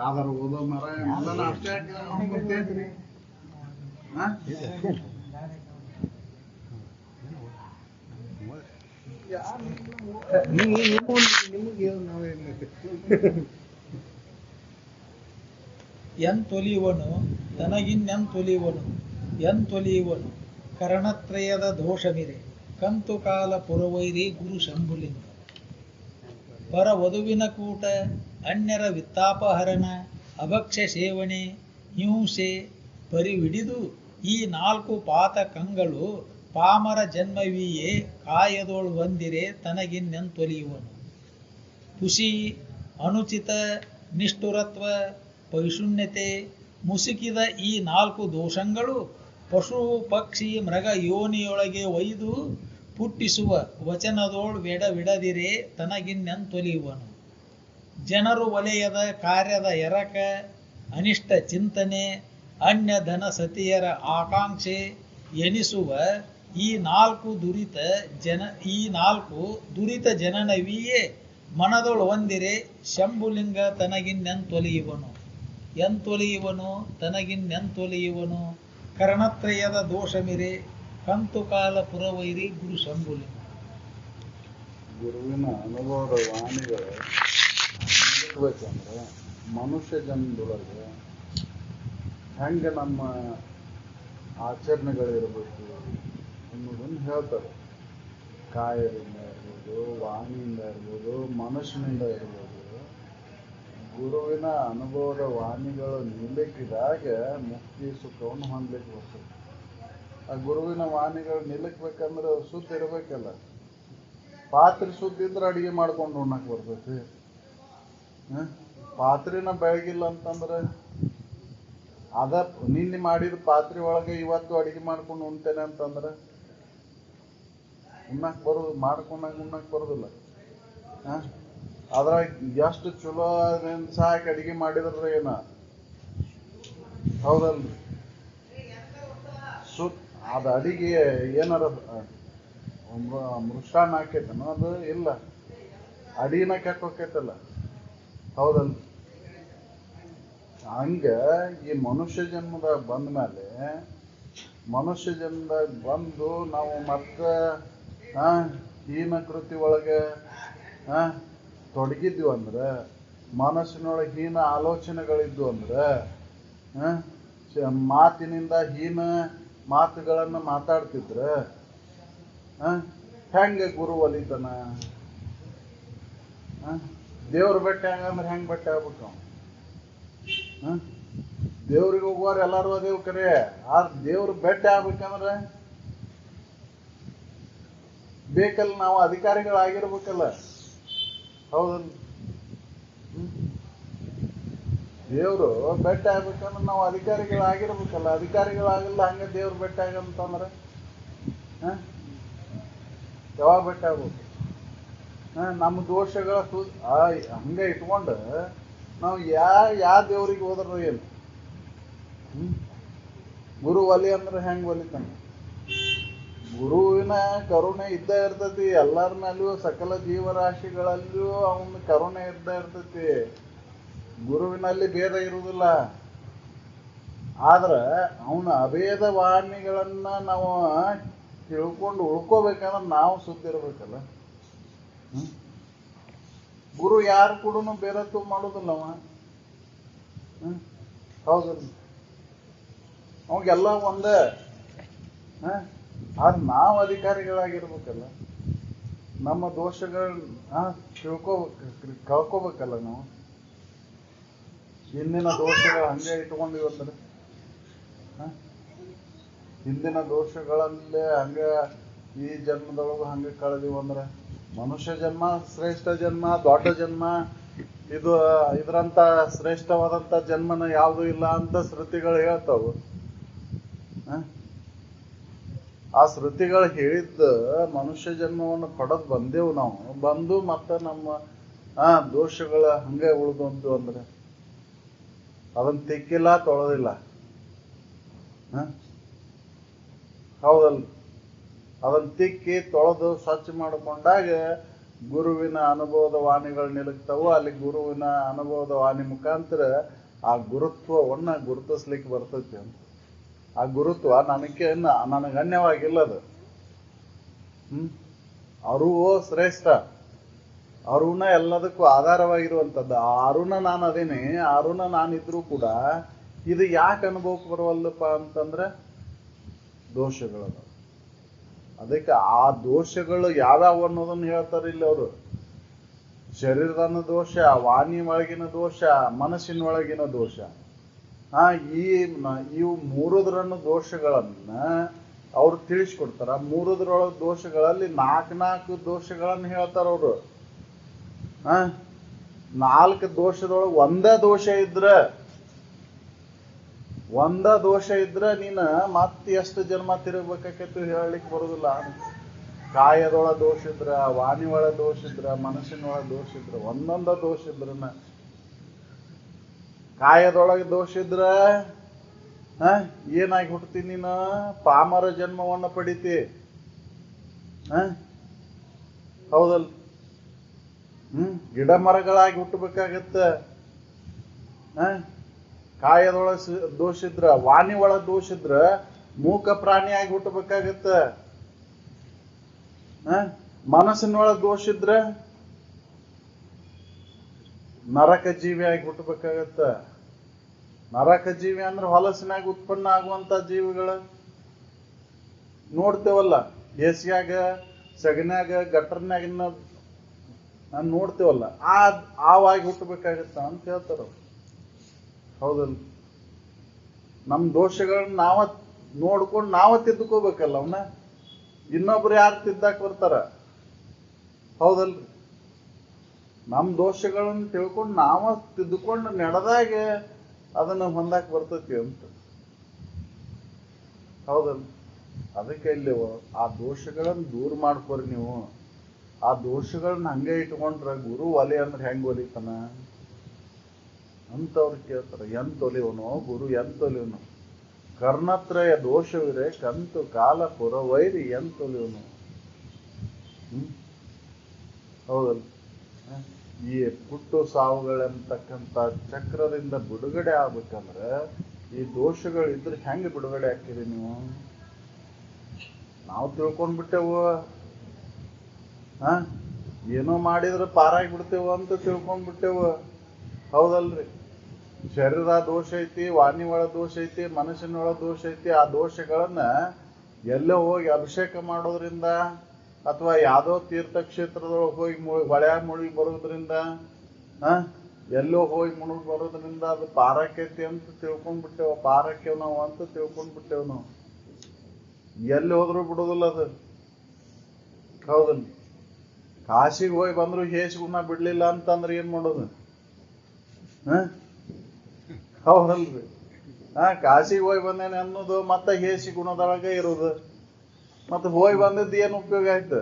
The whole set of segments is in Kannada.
ಯಾವ್ದಾರ ಓದೋ ಮರ ಎಲ್ಲ ಅಷ್ಟೇ ಗೊತ್ತೈತ್ರಿ. ಎಂತೊಲಿಯುವನು ತನಗಿನ್ನೆಂತೊಲಿಯುವನು ಎಂತೊಲಿಯುವನು ಕರಣತ್ರಯದ ದೋಷವಿರೆ ಕಂತು ಕಾಲ ಪುರವೈರಿ ಗುರು ಶಂಭುಲಿಂಗ ಪರ ವಧುವಿನ ಕೂಟ ಅನ್ಯರ ವಿತ್ತಾಪಹರಣ ಅಭಕ್ಷ್ಯ ಸೇವನೆ ಹಿಂಸೆ ಪರಿವಿಡಿದು ಈ 4 ಪಾತಕಗಳು ಪಾಮರ ಜನ್ಮವಿಯೇ ಕಾಯದೋಳು ಬಂದಿರೆ ತನಗಿನ್ನೆಂತೊಲಿಯುವನು ಪುಷಿ ಅನುಚಿತ ನಿಷ್ಠುರತ್ವ ಪೈಶೂನ್ಯತೆ ಮುಸುಕಿದ ಈ 4 ದೋಷಗಳು ಪಶು ಪಕ್ಷಿ ಮೃಗ ಯೋನಿಯೊಳಗೆ ಒಯ್ದು ಪುಟ್ಟಿಸುವ ವಚನದೋಳು ವಿಡದಿರೆ ತನಗಿನ್ನೆಂತೊಲಿಯುವನು ಜನರು ವಲಯದ ಕಾರ್ಯದ ಎರಕ ಅನಿಷ್ಟ ಚಿಂತನೆ ಅನ್ಯ ಧನ ಸತಿಯರ ಆಕಾಂಕ್ಷೆ ಎನಿಸುವ ಈ 4 ದುರಿತ ಜನನವಿಯೇ ಮನದೊಳು ಒಂದಿರೆ ಶಂಭುಲಿಂಗ ತನಗಿನ್ನೆಂತೊಲಿಯುವನು ಎಂತೊಲಿಯುವನು ತನಗಿನ್ನೆಂತೊಲಿಯುವನು ಕರ್ಣತ್ರಯದ ದೋಷಮಿರೆ ಕಂತು ಕಾಲ ಪುರವೈರಿ ಗುರು ಶಂಭುಲಿಂಗ. ಗುರುವಿನ ಅನುಭವದ ವಾಣಿಗಳು ಇರ್ಬೇಕಂದ್ರೆ ಮನುಷ್ಯ ಜನ್ಮದೊಳಗೆ ಹೆಂಗೆ ನಮ್ಮ ಆಚರಣೆಗಳಿರ್ಬೇಕು ಅನ್ನೋದನ್ನು ಹೇಳ್ತಾರೆ. ಕಾಯದಿಂದ ಇರ್ಬೋದು, ವಾಣಿಯಿಂದ ಇರ್ಬೋದು, ಮನಸ್ಸಿನಿಂದ ಇರ್ಬೋದು. ಗುರುವಿನ ಅನುಭವದ ವಾಣಿಗಳು ನಿಲ್ಲಕ್ಕಿದಾಗ ಮುಕ್ತಿ ಸುಖವನ್ನು ಹೊಂದಲಿಕ್ಕೆ ಬರ್ತದೆ. ಆ ಗುರುವಿನ ವಾಣಿಗಳು ನಿಲ್ಲಕ್ಬೇಕಂದ್ರೆ ಶುದ್ಧ ಇರಬೇಕಲ್ಲ. ಪಾತ್ರೆ ಶುದ್ಧ ಇದ್ರೆ ಅಡಿಗೆ ಮಾಡ್ಕೊಂಡು ಉಣ್ಣಕ್ಕೆ ಬರ್ತೈತಿ. ಪಾತ್ರೆನ ಬೆಳಗಿಲ್ಲ ಅಂತಂದ್ರೆ ಅದ ನಿನ್ನೆ ಮಾಡಿದ ಪಾತ್ರೆ ಒಳಗೆ ಇವತ್ತು ಅಡಿಗೆ ಮಾಡ್ಕೊಂಡು ಉಣ್ತೇನೆ ಅಂತಂದ್ರೆ ಉಣ್ಣಕ್ಕೆ ಬರೋದಿಲ್ಲ. ಅದ್ರಾಗ ಎಷ್ಟು ಚಲೋ ಸಾಕಿ ಅಡಿಗೆ ಮಾಡಿದ್ರ ಏನ ಹೌದಲ್ರಿ? ಅದ ಅಡಿಗೆ ಏನಾರ ಮೃಷ್ಟಾನ್ನ ಹಾಕೈತನ ಅದು ಇಲ್ಲ, ಅಡಿನ ಕೆಟ್ಟ ಹೋಕೈತಲ್ಲ, ಹೌದಲ್ರಿ? ಹಂಗ ಈ ಮನುಷ್ಯ ಜನ್ಮದಾಗ ಬಂದ ಮೇಲೆ ಮನುಷ್ಯ ಜನ್ಮದಾಗ ಬಂದು ನಾವು ಮತ್ತೆ ಹೀನ ಕೃತಿ ಒಳಗೆ ತೊಡಗಿದ್ವಿ ಅಂದ್ರೆ, ಮನಸ್ಸಿನೊಳಗೆ ಹೀನ ಆಲೋಚನೆಗಳಿದ್ವು ಅಂದ್ರೆ, ಮಾತಿನಿಂದ ಹೀನ ಮಾತುಗಳನ್ನು ಮಾತಾಡ್ತಿದ್ರೆ ಹೆಂಗೆ ಗುರು ಒಲಿತನ? ದೇವ್ರ ಬೆಟ್ಟ ಹಂಗಂದ್ರೆ ಹೆಂಗೆ ಬೆಟ್ಟ ಆಗ್ಬೇಕು? ದೇವ್ರಿಗೆ ಹೋಗುವಾರ ಎಲ್ಲಾರು ಅದೇವ್ ಕರೆ, ಆ ದೇವ್ರ ಬೆಟ್ಟ ಆಗ್ಬೇಕಂದ್ರೆ ಬೇಕಲ್ಲ, ನಾವು ಅಧಿಕಾರಿಗಳಾಗಿರ್ಬೇಕಲ್ಲ, ಹೌದಲ್ಲ? ದೇವ್ರು ಬೆಟ್ಟ ಆಗ್ಬೇಕಂದ್ರೆ ನಾವು ಅಧಿಕಾರಿಗಳಾಗಿರ್ಬೇಕಲ್ಲ. ಅಧಿಕಾರಿಗಳಾಗಲ್ಲ ಹಂಗೆ ದೇವ್ರ ಬೆಟ್ಟ ಆಗಂತಂದ್ರೆ ಯಾವಾಗ ಬೆಟ್ಟ ಆಗ್ಬೇಕು? ನಮ್ಮ ದೋಷಗಳ ಹಂಗೆ ಇಟ್ಕೊಂಡು ನಾವು ಯಾವ ದೇವ್ರಿಗೆ ಹೋದ್ರ ಏನು? ಗುರು ಒಲಿ ಅಂದ್ರೆ ಹೆಂಗ್ ಒಲಿತಾನ? ಗುರುವಿನ ಕರುಣೆ ಇದ್ದ ಇರ್ತೈತಿ ಎಲ್ಲರ ಮೇಲೂ, ಸಕಲ ಜೀವರಾಶಿಗಳಲ್ಲೂ ಅವನ ಕರುಣೆ ಇದ್ದ ಇರ್ತೈತಿ. ಗುರುವಿನಲ್ಲಿ ಭೇದ ಇರುವುದಿಲ್ಲ. ಆದ್ರೆ ಅವನ ಅಭೇದ ವಾಣಿಗಳನ್ನ ನಾವು ತಿಳ್ಕೊಂಡು ಉಳ್ಕೋಬೇಕಂದ್ರೆ ನಾವು ಸುದ್ದಿ ಇರ್ಬೇಕಲ್ಲ. ಗುರು ಯಾರು ಕೂಡ ಬೇರತ್ತು ಮಾಡೋದಿಲ್ಲ ಅವ, ಹೌದಲ್ಲ? ಅವಾಗೆಲ್ಲ ಒಂದೇ. ಆದ್ರೆ ನಾವು ಅಧಿಕಾರಿಗಳಾಗಿರ್ಬೇಕಲ್ಲ. ನಮ್ಮ ದೋಷಗಳನ್ನ ಕಳ್ಕೋಬೇಕಲ್ಲ ನಾವು. ಹಿಂದಿನ ದೋಷಗಳು ಹಂಗೆ ಇಟ್ಕೊಂಡಿವಿ ಅಂದ್ರೆ, ಹಿಂದಿನ ದೋಷಗಳಲ್ಲೇ ಹಂಗೆ ಈ ಜನ್ಮದೊಳಗೂ ಹಂಗೆ ಕಳೆದಿವು ಅಂದ್ರೆ, ಮನುಷ್ಯ ಜನ್ಮ ಶ್ರೇಷ್ಠ ಜನ್ಮ, ದೊಡ್ಡ ಜನ್ಮ, ಇದರಂತ ಶ್ರೇಷ್ಠವಾದಂತ ಜನ್ಮನ ಯಾವುದು ಇಲ್ಲ ಅಂತ ಶ್ರುತಿಗಳು ಹೇಳ್ತಾವು. ಆ ಶ್ರುತಿಗಳು ಹೇಳಿದ್ದ ಮನುಷ್ಯ ಜನ್ಮವನ್ನು ಪಡೆದು ಬಂದೆವು ನಾವು. ಬಂದು ಮತ್ತೆ ನಮ್ಮ ದೋಷಗಳ ಹಂಗೆ ಉಳಿದಂತು ಅಂದ್ರೆ ಅದನ್ನ ತಿಕ್ಕಿಲ್ಲ, ತೊಳೆದಿಲ್ಲ, ಹೌದಲ್ಲ? ಅದನ್ನ ತಿಕ್ಕಿ ತೊಳೆದು ಸ್ವಚ್ಛ ಮಾಡಿಕೊಂಡಾಗ ಗುರುವಿನ ಅನುಭವದ ವಾಣಿಗಳು ನಿಲುಕ್ತಾವು. ಅಲ್ಲಿ ಗುರುವಿನ ಅನುಭವದ ವಾಣಿ ಮುಖಾಂತರ ಆ ಗುರುತ್ವವನ್ನ ಗುರುತಿಸ್ಲಿಕ್ಕೆ ಬರ್ತೈತಿ ಅಂತ. ಆ ಗುರುತ್ವ ನನಗೆ ಅನ್ಯವಾಗಿಲ್ಲದು. ಅರುವು ಶ್ರೇಷ್ಠ, ಅರುಣ ಎಲ್ಲದಕ್ಕೂ ಆಧಾರವಾಗಿರುವಂಥದ್ದು. ಆ ಅರುಣ ನಾನು ಅದೇನೆ, ಆ ಅರುಣ ನಾನಿದ್ರೂ ಕೂಡ ಇದು ಯಾಕೆ ಅನುಭವಕ್ಕೆ ಬರವಲ್ಲಪ್ಪ ಅಂತಂದ್ರೆ ದೋಷಗಳದ. ಅದಕ್ಕೆ ಆ ದೋಷಗಳು ಯಾವ್ಯಾವ ಅನ್ನೋದನ್ನ ಹೇಳ್ತಾರೆ ಇಲ್ಲಿ ಅವರು. ಶರೀರದ ದೋಷ, ವಾಣಿ ಒಳಗಿನ ದೋಷ, ಮನಸ್ಸಿನ ಒಳಗಿನ ದೋಷ. ಇವು ಮೂರದರನ್ನು ದೋಷಗಳನ್ನ ಅವ್ರು ತಿಳಿಸ್ಕೊಡ್ತಾರ. ಮೂರದ್ರೊಳಗೆ ದೋಷಗಳಲ್ಲಿ ನಾಲ್ಕು ದೋಷಗಳನ್ನ ಹೇಳ್ತಾರ ಅವರು. 4 ದೋಷದೊಳಗೆ ಒಂದೇ ದೋಷ ಇದ್ರ ನೀನ ಮತ್ತೆ ಎಷ್ಟು ಜನ್ಮ ತಿರುಗಬೇಕಾಕೈತಿ ಹೇಳಲಿಕ್ಕೆ ಬರುದಿಲ್ಲ. ಕಾಯದೊಳ ದೋಷ ಇದ್ರ, ವಾಣಿ ಒಳ ದೋಷ ಇದ್ರ, ಮನಸ್ಸಿನ ಒಳ ದೋಷ ಇದ್ರ, ಒಂದೊಂದ ದೋಷ ಇದ್ರನ. ಕಾಯದೊಳಗೆ ದೋಷ ಇದ್ರ ಏನಾಗಿ ಹುಟ್ಟತಿ ನೀನು? ಪಾಮರ ಜನ್ಮವನ್ನ ಪಡಿತಿ. ಹೌದಲ್? ಗಿಡ ಮರಗಳಾಗಿ ಹುಟ್ಟಬೇಕಾಗತ್ತ. ಕಾಯದೊಳ ದೋಷ ಇದ್ರ, ವಾಣಿ ಒಳ ದೋಷ ಇದ್ರ ಮೂಕ ಪ್ರಾಣಿಯಾಗಿ ಹುಟ್ಟಬೇಕಾಗತ್ತ. ಮನಸ್ಸಿನೊಳ ದೋಷ ಇದ್ರ ನರಕ ಜೀವಿಯಾಗಿ ಹುಟ್ಟಬೇಕಾಗತ್ತ. ನರಕ ಜೀವಿ ಅಂದ್ರೆ ಹೊಲಸಿನಾಗ ಉತ್ಪನ್ನ ಆಗುವಂತ ಜೀವಿಗಳು ನೋಡ್ತೇವಲ್ಲ, ಬೇಸಿಯಾಗ, ಸಗನ್ಯಾಗ, ಗಟ್ಟರ್ನ್ಯಾಗಿನ ನೋಡ್ತೇವಲ್ಲ, ಆವಾಗಿ ಹುಟ್ಟಬೇಕಾಗತ್ತ ಅಂತ ಹೇಳ್ತಾರ. ಹೌದಲ್ಲ? ನಮ್ ದೋಷಗಳನ್ನ ನಾವ ನೋಡ್ಕೊಂಡು ನಾವ ತಿದ್ದುಕೋಬೇಕಲ್ಲ ಅವನ್ನ. ಇನ್ನೊಬ್ರು ಯಾರು ತಿದ್ದಾಕ್ ಬರ್ತಾರ? ಹೌದಲ್ರಿ? ನಮ್ ದೋಷಗಳನ್ನ ತಿಳ್ಕೊಂಡು ನಾವ ತಿದ್ದುಕೊಂಡು ನಡೆದಾಗ ಅದನ್ನ ಹೊಂದಾಕ್ ಬರ್ತೈತಿ ಅಂತ. ಹೌದಲ್ಲ? ಅದಕ್ಕೆ ಇಲ್ಲಿ ಆ ದೋಷಗಳನ್ನ ದೂರ ಮಾಡ್ಕೊರಿ ನೀವು. ಆ ದೋಷಗಳನ್ನ ಹಂಗೆ ಇಟ್ಕೊಂಡ್ರ ಗುರು ಒಲೆ ಅಂದ್ರೆ ಹೆಂಗ್ ಒಲಿತಾನ ಅಂತ ಅವ್ರು ಕೇಳ್ತಾರ. ಎಂತೊಲಿವನು ಗುರು, ಎಂತೊಲಿವನು? ಕರ್ಣತ್ರಯ ದೋಷವಿರೆ ಕಂತು ಕಾಲ ಪುರವೈರಿ ಎಂತೊಲಿವನು. ಹೌದಲ್ಲ? ಈ ಹುಟ್ಟು ಸಾವುಗಳಂತಕ್ಕಂಥ ಚಕ್ರದಿಂದ ಬಿಡುಗಡೆ ಆಗ್ಬೇಕಂದ್ರೆ ಈ ದೋಷಗಳಿದ್ರೆ ಹೆಂಗೆ ಬಿಡುಗಡೆ ಹಾಕಿರಿ ನೀವು? ನಾವು ತಿಳ್ಕೊಂಡ್ಬಿಟ್ಟೆವು, ಏನೋ ಮಾಡಿದ್ರೆ ಪಾರಾಗಿ ಬಿಡ್ತೇವ ಅಂತ ತಿಳ್ಕೊಂಡ್ಬಿಟ್ಟೆವು. ಹೌದಲ್ರಿ? ಶರೀರ ದೋಷ ಐತಿ, ವಾಣಿ ಒಳ ದೋಷ ಐತಿ, ಮನಸ್ಸಿನ ಒಳ ದೋಷ ಐತಿ. ಆ ದೋಷಗಳನ್ನ ಎಲ್ಲೋ ಹೋಗಿ ಅಭಿಷೇಕ ಮಾಡೋದ್ರಿಂದ ಅಥವಾ ಯಾವ್ದೋ ತೀರ್ಥಕ್ಷೇತ್ರದೊಳಗೆ ಹೋಗಿ ಹೊಳ್ಯಾಗ ಮುಳುಗಿ ಬರೋದ್ರಿಂದ, ಎಲ್ಲೋ ಹೋಗಿ ಮುಳುಗಿ ಬರೋದ್ರಿಂದ ಅದು ಪಾರಾಕೈತಿ ಅಂತ ತಿಳ್ಕೊಂಡ್ಬಿಟ್ಟೆವು. ಪಾರಕ್ಕೆವ್ ನಾವು ಅಂತ ತಿಳ್ಕೊಂಡ್ಬಿಟ್ಟೆವು ನಾವು. ಎಲ್ಲಿ ಹೋದ್ರು ಬಿಡುದಿಲ್ಲ ಅದು. ಹೌದಲ್ಲ? ಕಾಶಿಗೆ ಹೋಗಿ ಬಂದ್ರು ಹೇಸ್ ಗುಣ ಬಿಡ್ಲಿಲ್ಲ ಅಂತಂದ್ರೆ ಏನ್ ಮಾಡೋದು? ಹೌದಲ್ರಿ? ಕಾಶಿಗೆ ಹೋಗಿ ಬಂದೇನೆ ಅನ್ನೋದು ಮತ್ತೆ ಹೇಸಿ ಗುಣದೊಳಗೆ ಇರೋದು. ಮತ್ತೆ ಹೋಗಿ ಬಂದಿದ್ದು ಏನು ಉಪಯೋಗ ಆಯ್ತು?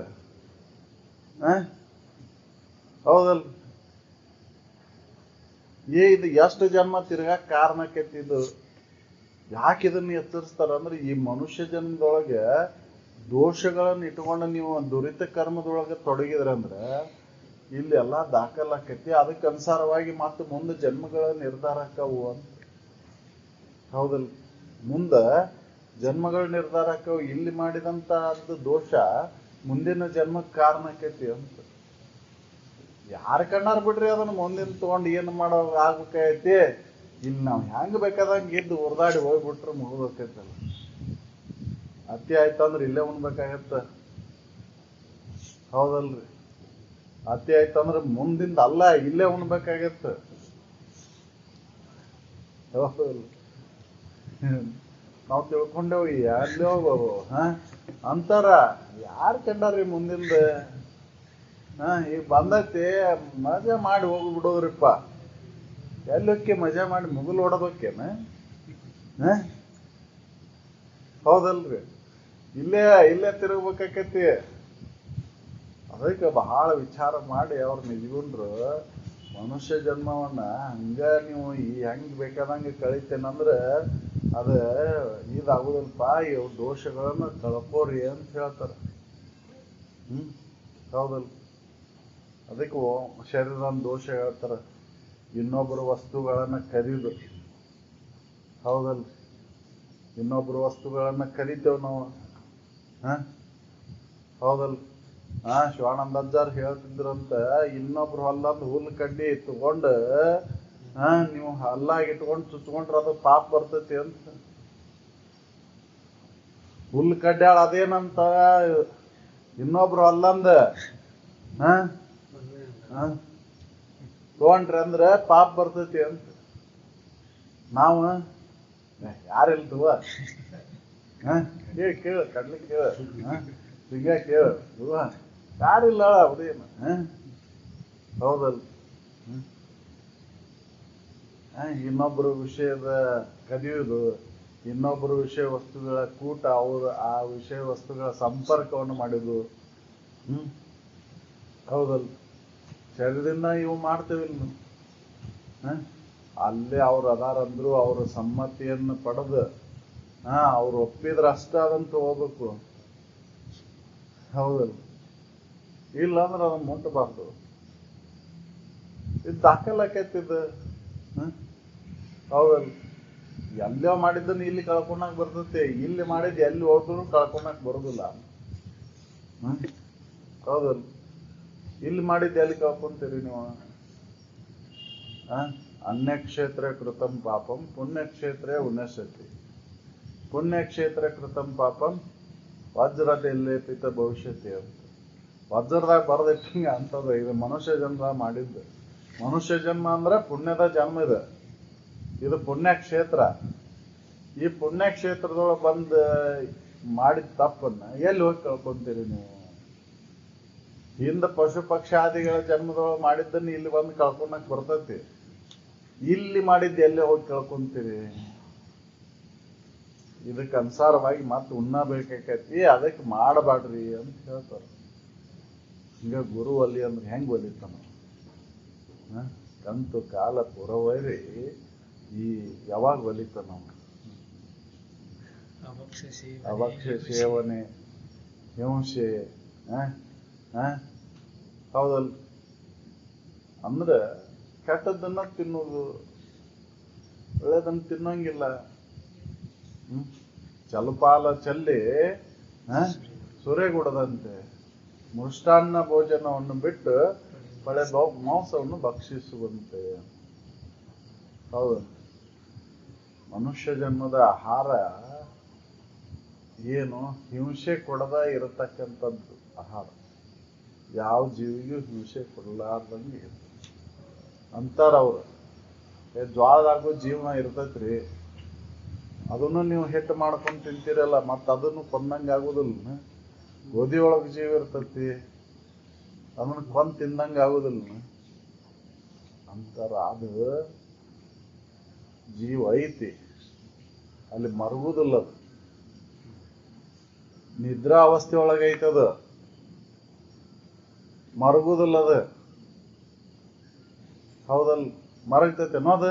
ಹೌದಲ್? ಇದು ಎಷ್ಟು ಜನ್ಮ ತಿರ್ಗಾಕ ಕಾರಣಕ್ಕೈತಿದ್ದು. ಯಾಕೆ ಇದನ್ನ ಎಚ್ಚರಿಸ್ತಾರ ಅಂದ್ರೆ ಈ ಮನುಷ್ಯ ಜನ್ಮದೊಳಗೆ ದೋಷಗಳನ್ನ ಇಟ್ಕೊಂಡು ನೀವು ದುರಿತ ಕರ್ಮದೊಳಗೆ ತೊಡಗಿದ್ರಂದ್ರೆ ಇಲ್ಲಿ ಎಲ್ಲಾ ದಾಖಲಾಕೈತಿ. ಅದಕ್ಕೆ ಅನುಸಾರವಾಗಿ ಮತ್ತೆ ಮುಂದೆ ಜನ್ಮಗಳ ನಿರ್ಧಾರ ಆಕ್ಕವು ಅಂತ. ಹೌದಲ್? ಮುಂದ ಜನ್ಮಗಳ ನಿರ್ಧಾರ ಆಕ್ಕವು. ಇಲ್ಲಿ ಮಾಡಿದಂತ ದೋಷ ಮುಂದಿನ ಜನ್ಮಕ್ಕೆ ಕಾರಣ ಆಕೈತಿ ಅಂತ. ಯಾರ ಕಣ್ಣಾರ ಬಿಡ್ರಿ ಅದನ್ನ ಮುಂದಿನ ತಗೊಂಡು ಏನು ಮಾಡೋ ಆಗ್ಬೇಕಾಗೈತಿ. ಇಲ್ಲಿ ನಾವು ಹೆಂಗ್ ಬೇಕಾದಂಗೆ ಇದ್ದು ಉರ್ದಾಡಿ ಹೋಗ್ಬಿಟ್ರೆ ಮುಗಿದೋಕೈತಲ್ಲ. ಅತಿ ಆಯ್ತಂದ್ರೆ ಇಲ್ಲೇ ಉಣ್ಬೇಕಾಗತ್ತ. ಹೌದಲ್ರಿ? ಅತಿ ಆಯ್ತಂದ್ರೆ ಮುಂದಿಂದ ಅಲ್ಲ, ಇಲ್ಲೇ ಉಣ್ಬೇಕಾಗತ್ತ. ಹೌದಲ್ಲ? ನಾವು ತಿಳ್ಕೊಂಡೇವು ಎಲ್ಲಿ ಹೋಗವು ಅಂತಾರ. ಯಾರು ಕಂಡಾರ್ರಿ ಮುಂದಿಂದ? ಈಗ ಬಂದೈತಿ ಮಜಾ ಮಾಡಿ ಹೋಗ್ಬಿಡೋದ್ರಿಪ್ಪ. ಎಲ್ಲಕ್ಕೆ ಮಜಾ ಮಾಡಿ ಮುಗುಲ್ ಹೊಡೋದಕ್ಕೇನ? ಹೌದಲ್ರಿ? ಇಲ್ಲೇ ತಿರುಗ್ಬೇಕಾಕೈತಿ. ಅದಕ್ಕೆ ಬಹಳ ವಿಚಾರ ಮಾಡಿ ಅವ್ರ ನಿಜಗುಂಡ್ರು ಮನುಷ್ಯ ಜನ್ಮವನ್ನ ಹಂಗ ನೀವು ಹೆಂಗ್ ಬೇಕಾದಂಗೆ ಕಳಿತೇನಂದ್ರ ಅದ ಇದಾಗುದಲ್ಪ. ಇವ್ ದೋಷಗಳನ್ನ ಕಳ್ಕೋರಿ ಅಂತ ಹೇಳ್ತಾರ. ಹೌದಲ್? ಅದಕ್ಕೆ ಶರೀರದ ದೋಷ ಹೇಳ್ತಾರ, ಇನ್ನೊಬ್ಬರ ವಸ್ತುಗಳನ್ನ ಕರೀದು. ಹೌದಲ್? ಇನ್ನೊಬ್ಬರ ವಸ್ತುಗಳನ್ನ ಕರಿತೇವ್ ನಾವು. ಹೌದಲ್? ಶಿವಾನಂದ ಅಜ್ಜಾರ್ ಹೇಳ್ತಿದ್ರಂತ, ಇನ್ನೊಬ್ರು ಹೊಲ್ಲಂದು ಹುಲ್ಲು ಕಡ್ಡಿ ತಗೊಂಡ ನೀವು ಹಲ್ಲಾಗಿ ಇಟ್ಕೊಂಡು ಚುಚ್ಕೊಂಡ್ರ ಅದು ಪಾಪ ಬರ್ತೈತಿ ಅಂತ. ಹುಲ್ಲು ಕಡ್ಡ್ಯಾಳ ಅದೇನಂತ, ಇನ್ನೊಬ್ರು ಹೊಲ್ಲಂದ ತಗೊಂಡ್ರಿ ಅಂದ್ರೆ ಪಾಪ ಬರ್ತೈತಿ ಅಂತ. ನಾವು ಯಾರಿಲ್ತವ ಕೇಳ ಕಡ್ಲಿ ಕೇಳ ಸಿಂಗ ಕೇಳ ಯಾರಿಲ್ಲ ಅದೇನು. ಹೌದಲ್? ಇನ್ನೊಬ್ಬರ ವಿಷಯದ ಕದಿಯುವುದು, ಇನ್ನೊಬ್ಬರ ವಿಷಯ ವಸ್ತುಗಳ ಕೂಟ, ಅವರು ಆ ವಿಷಯ ವಸ್ತುಗಳ ಸಂಪರ್ಕವನ್ನು ಮಾಡಿದ್ದು. ಹೌದಲ್? ಶರೀರದಿಂದ ಇವು ಮಾಡ್ತೇವಿಲ್ಲ. ಅಲ್ಲೇ ಅವ್ರು ಅದಾರಂದ್ರು ಅವ್ರ ಸಮ್ಮತಿಯನ್ನು ಪಡೆದು ಅವ್ರು ಒಪ್ಪಿದ್ರೆ ಅಷ್ಟ ಅದಂತ ಹೋಗ್ಬೇಕು. ಹೌದಲ್? ಇಲ್ಲ ಅಂದ್ರೆ ಅದನ್ನ ಮುಟ್ಟಬಾರ್ದು. ಇದು ದಾಖಲಾಕೈತಿದ್ದು. ಹೌದಲ್? ಎಲ್ಲೋ ಮಾಡಿದ್ದನ್ನು ಇಲ್ಲಿ ಕಳ್ಕೊಳಕ್ ಬರ್ತೈತೆ, ಇಲ್ಲಿ ಮಾಡಿದ್ದು ಎಲ್ಲಿ ಹೋದ್ರು ಕಳ್ಕೊಳಕ್ ಬರೋದಿಲ್ಲ. ಹೌದಲ್? ಇಲ್ಲಿ ಮಾಡಿದ್ದು ಎಲ್ಲಿ ಕಳ್ಕೊಂತೀರಿ ನೀವು? ಅನ್ಯಕ್ಷೇತ್ರ ಕೃತಂ ಪಾಪಂ ಪುಣ್ಯಕ್ಷೇತ್ರ ಉನ್ನಸತಿ. ಪುಣ್ಯಕ್ಷೇತ್ರ ಕೃತಂ ಪಾಪಂ ವಜ್ರದಲ್ಲೇಪಿತ ಭವಿಷ್ಯತಿ ಅಂತ. ವಜ್ರದಾಗ ಬರದಿಟ್ಟಂಗ ಅಂತದ. ಇದು ಮನುಷ್ಯ ಜನ್ಮ ಮಾಡಿದ್ದು. ಮನುಷ್ಯ ಜನ್ಮ ಅಂದ್ರೆ ಪುಣ್ಯದ ಜನ್ಮ ಇದೆ. ಇದು ಪುಣ್ಯಕ್ಷೇತ್ರ. ಈ ಪುಣ್ಯಕ್ಷೇತ್ರದೊಳಗೆ ಬಂದು ಮಾಡಿದ ತಪ್ಪನ್ನ ಎಲ್ಲಿ ಹೋಗಿ ಕಳ್ಕೊಂತೀರಿ ನೀವು? ಹಿಂದ ಪಶು ಪಕ್ಷಾದಿಗಳ ಜನ್ಮದೊಳಗೆ ಮಾಡಿದ್ದನ್ನು ಇಲ್ಲಿ ಬಂದು ಕಳ್ಕೊಳಕ್ ಬರ್ತೈತಿ. ಇಲ್ಲಿ ಮಾಡಿದ್ದು ಎಲ್ಲಿ ಹೋಗಿ ಕಳ್ಕೊಂತೀರಿ? ಇದಕ್ಕೆ ಅನುಸಾರವಾಗಿ ಮತ್ತೆ ಉಣ್ಣಬೇಕಾಕೈತಿ. ಅದಕ್ಕೆ ಮಾಡಬಾಡ್ರಿ ಅಂತ ಹೇಳ್ತಾರೆ. ಈಗ ಗುರು ಒಲಿ ಅಂದ್ರೆ ಹೆಂಗ್ ಒಲಿತಾನ? ಕಂತು ಕಾಲ ಪುರವೈರಿ ಈ ಯಾವಾಗ ಒಲಿತಾನ? ಅವಕ್ಷ ಸೇವನೆ, ಹಿಂಸೆ. ಹೌದಲ್? ಅಂದ್ರೆ ಕೆಟ್ಟದ್ದನ್ನ ತಿನ್ನೋದು, ಒಳ್ಳೇದನ್ನ ತಿನ್ನೋಂಗಿಲ್ಲ. ಚಲಪಾಲ ಚೆಲ್ಲಿ ಸುರೆಗುಡದಂತೆ ಮೃಷ್ಟಾನ್ನ ಭೋಜನವನ್ನು ಬಿಟ್ಟು ಬಳೆ ಮಾಂಸವನ್ನು ಭಕ್ಷಿಸುವಂತೆ. ಹೌದು, ಮನುಷ್ಯ ಜನ್ಮದ ಆಹಾರ ಏನು ಹಿಂಸೆ ಕೊಡದ ಇರತಕ್ಕಂಥದ್ದು ಆಹಾರ. ಯಾವ ಜೀವಿಗೂ ಹಿಂಸೆ ಕೊಡಲಾರ್ದಂಗೆ ಅಂತಾರ ಅವ್ರು. ಜ್ವಾಳದಾಗೂ ಜೀವನ ಇರ್ತೈತ್ರಿ, ಅದನ್ನು ನೀವು ಹಿಟ್ಟು ಮಾಡ್ಕೊಂಡು ತಿಂತೀರಲ್ಲ, ಮತ್ತ ಅದನ್ನು ಕೊಂದಂಗೆ ಆಗುದಿಲ್ಲ. ಗೋಧಿ ಒಳಗೆ ಜೀವ ಇರ್ತೈತಿ, ಅದನ್ನ ಕೊಂದ್ ತಿಂದಂಗೆ ಆಗುದಿಲ್ಲ ಅಂತಾರ. ಅದು ಜೀವ ಐತಿ, ಅಲ್ಲಿ ಮರುಗುದಿಲ್ಲ. ಅದು ನಿದ್ರಾ ಅವಸ್ಥೆ ಒಳಗೆ ಐತದ, ಮರುಗುದಿಲ್ಲ ಅದು. ಹೌದಲ್? ಮರಗ್ತೈತೆ ಅನ್ನೋದ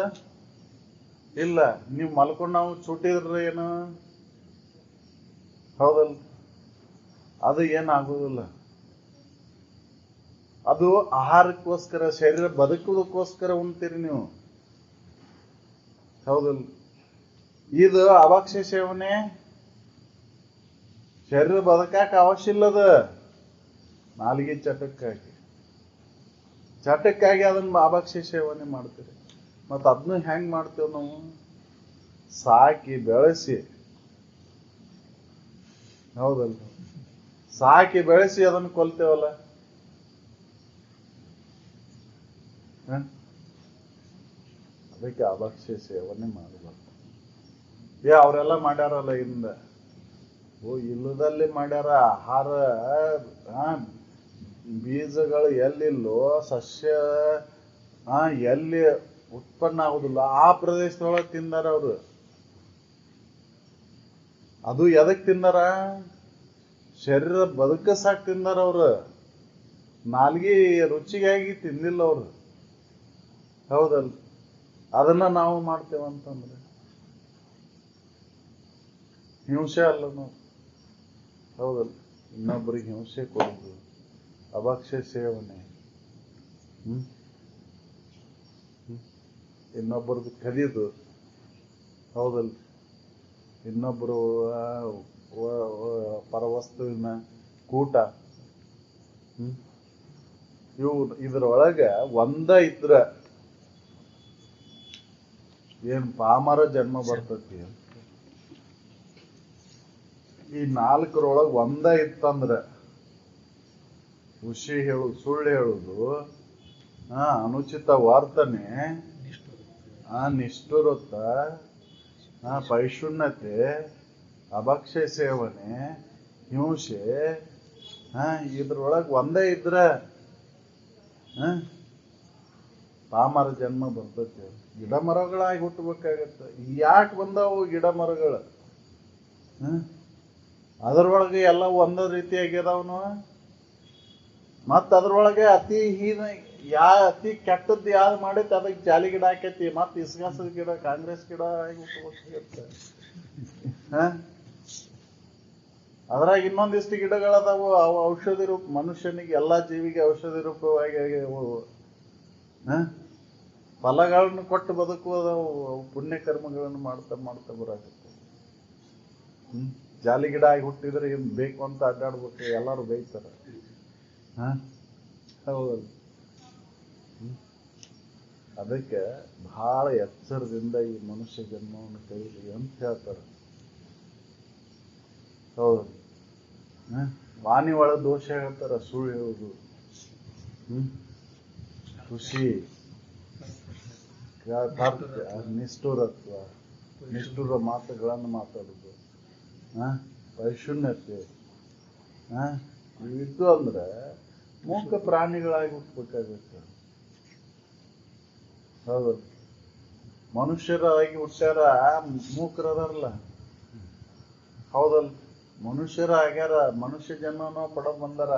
ಇಲ್ಲ. ನೀವು ಮಲ್ಕೊಂಡು ನಾವು ಚುಟ್ಟಿದ್ರೆ ಏನು? ಹೌದಲ್? ಅದು ಏನಾಗುದಿಲ್ಲ. ಅದು ಆಹಾರಕ್ಕೋಸ್ಕರ, ಶರೀರ ಬದುಕುವುದಕ್ಕೋಸ್ಕರ ಉಣ್ತೀರಿ ನೀವು. ಹೌದಲ್? ಇದು ಅಭಕ್ಷ್ಯ ಸೇವನೆ ಶರೀರ ಬದುಕಾಕ ಅವಶ್ಯ ಇಲ್ಲದ. ನಾಲಿಗೆ ಚಟಕ್ಕಾಗಿ ಅದನ್ನ ಅಭಕ್ಷ್ಯ ಸೇವನೆ ಮಾಡ್ತೀರಿ. ಮತ್ತ ಅದನ್ನ ಹೆಂಗ್ ಮಾಡ್ತೇವ್ ನಾವು? ಸಾಕಿ ಬೆಳೆಸಿ. ಹೌದಲ್? ಸಾಕಿ ಬೆಳೆಸಿ ಅದನ್ನ ಕೊಲ್ತೇವಲ್ಲ. ಅದಕ್ಕೆ ಅಭಕ್ಷ್ಯ ಸೇವನೆ ಮಾಡಬಾರ್ದು. ಅವರೆಲ್ಲ ಮಾಡ್ಯಾರಲ್ಲ ಹಿಂದ. ಇಲ್ಲದಲ್ಲಿ ಮಾಡ್ಯಾರ. ಆಹಾರ ಬೀಜಗಳು ಎಲ್ಲಿಲ್ಲೋ, ಸಸ್ಯ ಎಲ್ಲಿ ಉತ್ಪನ್ನ ಆಗುದಿಲ್ಲ ಆ ಪ್ರದೇಶದೊಳಗೆ ತಿಂದಾರ ಅವರು. ಅದು ಎದಕ್ ತಿಂದಾರ? ಶರೀರ ಬದುಕಸಾಕ್ ತಿಂದಾರ ಅವ್ರು. ನಾಲ್ಗಿ ರುಚಿಗಾಗಿ ತಿಂದಿಲ್ಲ ಅವ್ರು. ಹೌದಲ್? ಅದನ್ನ ನಾವು ಮಾಡ್ತೇವಂತಂದ್ರೆ ಹಿಂಸೆ ಅಲ್ಲ ನಾವು. ಹೌದಲ್? ಇನ್ನೊಬ್ಬರಿಗೆ ಹಿಂಸೆ ಕೊಡುದು, ಅಭಕ್ಷ್ಯ ಸೇವನೆ, ಹ್ಮ್ ಇನ್ನೊಬ್ಬರದ್ದು ಕದಿಯೋದು, ಹೌದಲ್ರಿ? ಇನ್ನೊಬ್ಬರು ಪರವಸ್ತುವಿನ ಕೂಟ. ಇದ್ರೊಳಗೆ ಒಂದ ಇದ್ರ ಏನ್ ಪಾಮರ ಜನ್ಮ ಬರ್ತತಿ. ಈ ನಾಲ್ಕರೊಳಗೆ ಒಂದ ಇತ್ತಂದ್ರ ಖುಷಿ ಹೇಳುದು, ಸುಳ್ಳು ಹೇಳುದು, ಅನುಚಿತ ವರ್ತನೆ, ನಿಷ್ಠುರತ, ಪೈಶೂನ್ಯತೆ, ಅಭಕ್ಷ್ಯ ಸೇವನೆ, ಹಿಂಸೆ, ಇದ್ರೊಳಗೆ ಒಂದೇ ಇದ್ರ ಪಾಮರ ಜನ್ಮ ಬರ್ತೈತಿ. ಗಿಡ ಮರಗಳಾಗಿ ಹುಟ್ಟಬೇಕಾಗತ್ತ. ಯಾಕೆ ಬಂದವು ಗಿಡ ಮರಗಳು? ಅದರೊಳಗೆ ಎಲ್ಲ ಒಂದ ರೀತಿಯಾಗಿದಾವನು. ಮತ್ತ ಅದ್ರೊಳಗೆ ಅತಿ ಅತಿ ಕೆಟ್ಟದ್ದು ಯಾವ್ದು ಮಾಡೈತಿ ಅದಕ್ಕೆ ಜಾಲಿ ಗಿಡ ಹಾಕೈತಿ. ಮತ್ ಇಸ್ಗಾಸದ ಗಿಡ, ಕಾಂಗ್ರೆಸ್ ಗಿಡ ಆಗಿ ಹುಟ್ಟಬೇಕಾಗತ್ತ. ಅದ್ರಾಗ ಇನ್ನೊಂದಿಷ್ಟು ಗಿಡಗಳದಾವು, ಅವು ಔಷಧಿ ರೂಪ, ಮನುಷ್ಯನಿಗೆ ಎಲ್ಲಾ ಜೀವಿಗೆ ಔಷಧಿ ರೂಪವಾಗಿ ಫಲಗಳನ್ನು ಕೊಟ್ಟು ಬದುಕುವುದವು. ಪುಣ್ಯ ಕರ್ಮಗಳನ್ನು ಮಾಡ್ತಾ ಮಾಡ್ತಾ ಬರಾಕತ್ತೆ. ಜಾಲಿ ಗಿಡ ಆಗಿ ಹುಟ್ಟಿದ್ರೆ ಏನ್ ಬೇಕು ಅಂತ ಅಡ್ಡಾಡ್ಬೇಕು, ಎಲ್ಲಾರು ಬೈತಾರ. ಹೌದಲ್ಲ? ಅದಕ್ಕೆ ಬಹಳ ಎಚ್ಚರದಿಂದ ಈ ಮನುಷ್ಯ ಜನ್ಮವನ್ನು ಕೈಲಿ ಅಂತ ಹೇಳ್ತಾರೆ. ಹೌದು. ವಾಣಿ ಒಳ ದೋಷ ಹೇಳ್ತಾರ, ಸುಳ್ಳು ಹೇಳುದು, ಖುಷಿ, ನಿಷ್ಠುರತ್ವ, ನಿಷ್ಠುರ ಮಾತುಗಳನ್ನು ಮಾತಾಡುದು, ಪೈಶೂನ್ಯತೆ, ಇವಿದ್ದು ಅಂದ್ರೆ ಮೂಕ ಪ್ರಾಣಿಗಳಾಗಿ ಹುಟ್ಟಬೇಕಾಗತ್ತೆ. ಹೌದು. ಮನುಷ್ಯರಾಗಿ ಹುಟ್ಟ್ಯಾರ, ಮೂಕರದಾರಲ್ಲ. ಹೌದಲ್? ಮನುಷ್ಯರ ಆಗ್ಯಾರ, ಮನುಷ್ಯ ಜನ್ಮನೋ ಪಡ ಬಂದಾರ,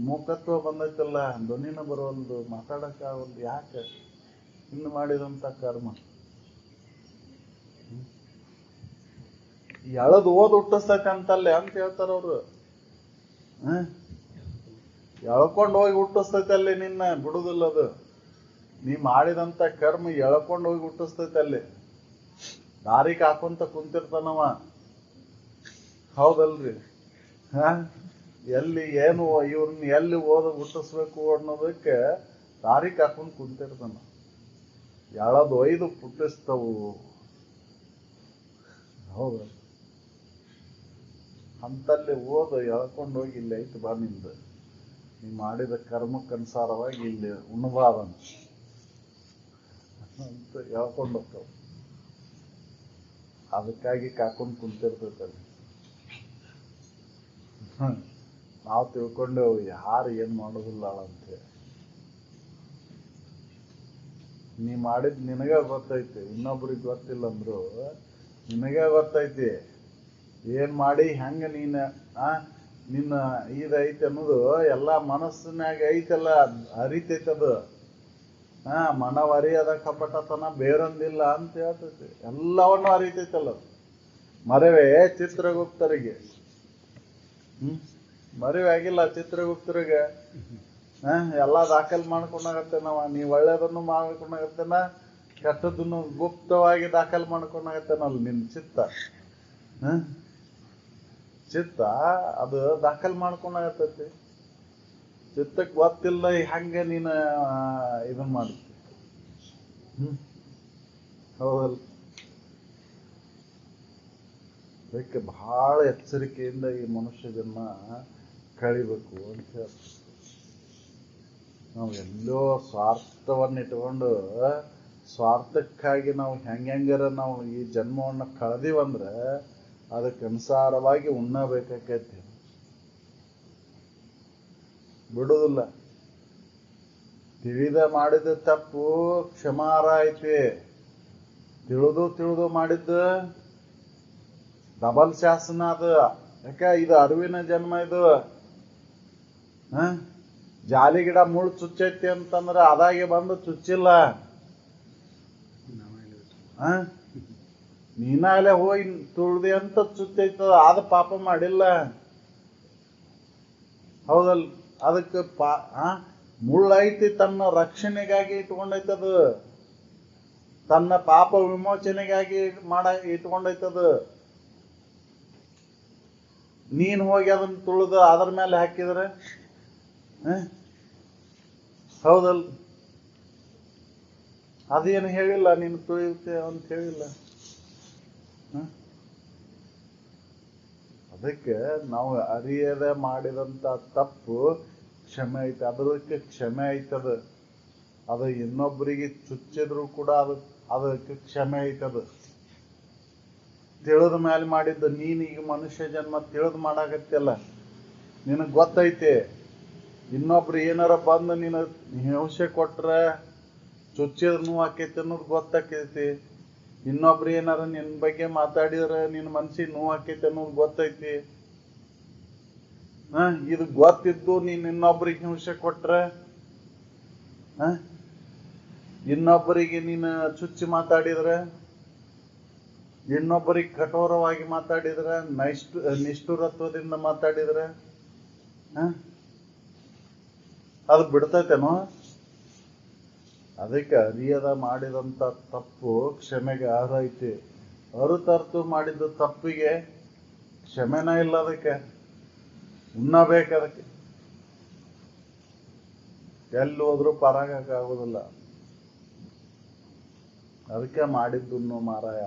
ಮೂಕತ್ವ ಬಂದೈತಲ್ಲ, ಧ್ವನಿನ ಬರೋಲ್ದು, ಮಾತಾಡಕ್ ಆಗಲ್ದು. ಯಾಕೆ? ಇನ್ನು ಮಾಡಿದಂತ ಕರ್ಮ. ಎಳದ್ ಓದ್ ಹುಟ್ಟಿಸ್ತೈತೆ ಅಂತಲ್ಲೇ ಅಂತ ಹೇಳ್ತಾರ ಅವ್ರು. ಎಳ್ಕೊಂಡು ಹೋಗಿ ಹುಟ್ಟಿಸ್ತೈತೆ ಅಲ್ಲಿ, ನಿನ್ನ ಬಿಡುದಿಲ್ಲ ಅದು. ನೀ ಮಾಡಿದಂತ ಕರ್ಮ ಎಳ್ಕೊಂಡು ಹೋಗಿ ಹುಟ್ಟಿಸ್ತೈತೆ ಅಲ್ಲಿ. ದಾರಿಗೆ ಹಾಕೊಂತ ಕುಂತಿರ್ತಾನವ. ಹೌದಲ್ರಿ? ಎಲ್ಲಿ ಏನು ಇವ್ರನ್ನ ಎಲ್ಲಿ ಓದ ಹುಟ್ಟಿಸ್ಬೇಕು ಅನ್ನೋದಕ್ಕೆ ದಾರಿಗೆ ಹಾಕೊಂಡ್ ಕುಂತಿರ್ತಾನ. ಎಳದ್ ಒಯ್ದು ಹುಟ್ಟಿಸ್ತವು. ಹೌದ? ಅಂತಲ್ಲಿ ಓದು ಎಳ್ಕೊಂಡು ಹೋಗಿ ಇಲ್ಲಿ ಐತಿ ಬಾ ನಿಂದು, ನೀ ಮಾಡಿದ ಕರ್ಮಕ್ಕನುಸಾರವಾಗಿ ಇಲ್ಲಿ ಉಣಬಾರಂತ ಅಂತ ಹೇಳ್ಕೊಂಡು ಹೋಗ್ತಾವ. ಅದಕ್ಕಾಗಿ ಕಾಕೊಂಡು ಕುಂತಿರ್ತೈತಲ್ಲಿ. ನಾವು ತಿಳ್ಕೊಂಡೇವು ಯಾರು ಏನ್ ಮಾಡೋದಿಲ್ಲ ಅಂತೇಳಿ. ನೀ ಮಾಡಿದ್ ನಿನಗ ಗೊತ್ತೈತಿ, ಇನ್ನೊಬ್ರಿಗೆ ಗೊತ್ತಿಲ್ಲ ಅಂದ್ರು ನಿನಗ ಗೊತ್ತೈತಿ. ಏನ್ ಮಾಡಿ ಹೆಂಗ ನಿನ್ನ ಇದೈತಿ ಅನ್ನೋದು ಎಲ್ಲ ಮನಸ್ಸಿನಾಗ ಐತಲ್ಲ, ಅರಿತೈತದು. ಮನವರಿಯದ ಕಪಟತನ ಬೇರೊಂದಿಲ್ಲ ಅಂತ ಹೇಳ್ತೈತಿ. ಎಲ್ಲವನ್ನು ಅರಿತೈತಲ್ಲ. ಮರವೇ ಚಿತ್ರಗುಪ್ತರಿಗೆ, ಮರಿವೆ ಆಗಿಲ್ಲ ಚಿತ್ರಗುಪ್ತರಿಗೆ. ಎಲ್ಲಾ ದಾಖಲೆ ಮಾಡ್ಕೊಂಡಾಗತ್ತೇನ, ನೀವ್ ಒಳ್ಳೇದನ್ನು ಮಾಡ್ಕೊಂಡಾಗತ್ತೇನ, ಕೆಟ್ಟದನ್ನು ಗುಪ್ತವಾಗಿ ದಾಖಲೆ ಮಾಡ್ಕೊಂಡಾಗತ್ತೇನಲ್ಲ ನಿನ್ ಚಿತ್ತ. ಚಿತ್ತ ಅದು ದಾಖಲೆ ಮಾಡ್ಕೊಂಡಾಗತ್ತೈತಿ. ಚಿತ್ತಕ್ಕೆ ಗೊತ್ತಿಲ್ಲ ಹಂಗೆ ನೀನು ಇದನ್ ಮಾಡ್ತಿ. ಹೌದಲ್ಲ? ಅದಕ್ಕೆ ಬಹಳ ಎಚ್ಚರಿಕೆಯಿಂದ ಈ ಮನುಷ್ಯ ಜನ್ಮ ಕಳಿಬೇಕು ಅಂತ ಹೇಳ್ತಾರೆ. ನಾವು ಎಲ್ಲೋ ಸ್ವಾರ್ಥವನ್ನು ಇಟ್ಕೊಂಡು, ಸ್ವಾರ್ಥಕ್ಕಾಗಿ ನಾವು ಹೆಂಗಾರ ನಾವು ಈ ಜನ್ಮವನ್ನು ಕಳೆದಿವಂದ್ರೆ ಅದಕ್ಕೆ ಅನುಸಾರವಾಗಿ ಉಣ್ಣಬೇಕಾಕೈತಿ. ಬಿಡುದಿಲ್ಲ. ತಿಳಿದ ಮಾಡಿದ ತಪ್ಪು ಕ್ಷಮಾರ ಐತಿ. ತಿಳಿದು ಮಾಡಿದ್ದು ಡಬಲ್ ಶಾಸನ ಅದು. ಯಾಕ? ಇದು ಅರಿವಿನ ಜನ್ಮ. ಇದು ಜಾಲಿ ಗಿಡ ಮುಳ್ಳು ಚುಚ್ಚೈತಿ ಅಂತಂದ್ರ ಅದಾಗೆ ಬಂದು ಚುಚ್ಚಿಲ್ಲ. ನೀನಾಗಲೇ ಹೋಗಿ ತುಳ್ದಿ ಅಂತ ಚುಚ್ಚೈತದ, ಆದ ಪಾಪ ಮಾಡಿಲ್ಲ. ಹೌದಲ್? ಅದಕ್ಕೆ ಮುಳ್ಳೈತಿ ತನ್ನ ರಕ್ಷಣೆಗಾಗಿ ಇಟ್ಕೊಂಡೈತದು, ತನ್ನ ಪಾಪ ವಿಮೋಚನೆಗಾಗಿ ಇಟ್ಕೊಂಡೈತದು. ನೀನ್ ಹೋಗಿ ಅದನ್ನ ತುಳಿದು ಅದರ ಮೇಲೆ ಹಾಕಿದ್ರೆ ಹೌದಲ್? ಅದೇನು ಹೇಳಿಲ್ಲ ನೀನು ತುಳಿಯುತ್ತೆ ಅಂತ ಹೇಳಿಲ್ಲ. ಅದಕ್ಕೆ ನಾವು ಅರಿಯದೆ ಮಾಡಿದಂತ ತಪ್ಪು ಕ್ಷಮೆ ಐತೆ, ಅದಕ್ಕೆ ಕ್ಷಮೆ ಐತದ. ಅದು ಇನ್ನೊಬ್ಬರಿಗೆ ಚುಚ್ಚಿದ್ರು ಕೂಡ ಅದಕ್ಕೆ ಕ್ಷಮೆ ಐತದ. ತಿಳಿದ ಮೇಲೆ ಮಾಡಿದ್ದು, ನೀನ್ ಈಗ ಮನುಷ್ಯ ಜನ್ಮ ತಿಳಿದು ಮಾಡಾಕತ್ತಿಯಲ್ಲ, ನಿನಗ್ ಗೊತ್ತೈತೆ ಇನ್ನೊಬ್ರು ಏನಾರ ಬಂದು ನೀನು ಹಿಂಸೆ ಕೊಟ್ರೆ ಚುಚ್ಚಿದ್ರ ನೋವು ಆಕೈತಿ ಅನ್ನೋದು ಗೊತ್ತಾಕೈತಿ. ಇನ್ನೊಬ್ರು ಏನಾರ ನಿನ್ ಬಗ್ಗೆ ಮಾತಾಡಿದ್ರೆ ನಿನ್ ಮನ್ಸಿಗೆ ನೋವು ಆಕೈತಿ ಅನ್ನೋದು ಗೊತ್ತೈತಿ. ಇದು ಗೊತ್ತಿದ್ದು ನೀನ್ ಇನ್ನೊಬ್ರಿಗೆ ಹಿಂಸೆ ಕೊಟ್ರೆ, ಇನ್ನೊಬ್ಬರಿಗೆ ನೀನು ಚುಚ್ಚಿ ಮಾತಾಡಿದ್ರೆ, ಇನ್ನೊಬ್ಬರಿಗೆ ಕಠೋರವಾಗಿ ಮಾತಾಡಿದ್ರೆ, ನಿಷ್ಠುರತ್ವದಿಂದ ಮಾತಾಡಿದ್ರೆ ಅದು ಬಿಡ್ತೈತೇನೋ? ಅದಕ್ಕೆ ಅರಿಯದ ಮಾಡಿದಂತ ತಪ್ಪು ಕ್ಷಮೆಗೆ ಅರ್ಹ ಐತಿ. ಅರುತರ್ತು ಮಾಡಿದ ತಪ್ಪಿಗೆ ಕ್ಷಮೆನ ಇಲ್ಲ, ಅದಕ್ಕೆ ಉಣ್ಣಬೇಕು. ಅದಕ್ಕೆ ಎಲ್ಲಿ ಹೋದ್ರೂ ಪರಾಗಕ್ಕಾಗೋದಿಲ್ಲ. ಅದಕ್ಕೆ ಮಾಡಿದ್ದು ಮಾರಾಯ.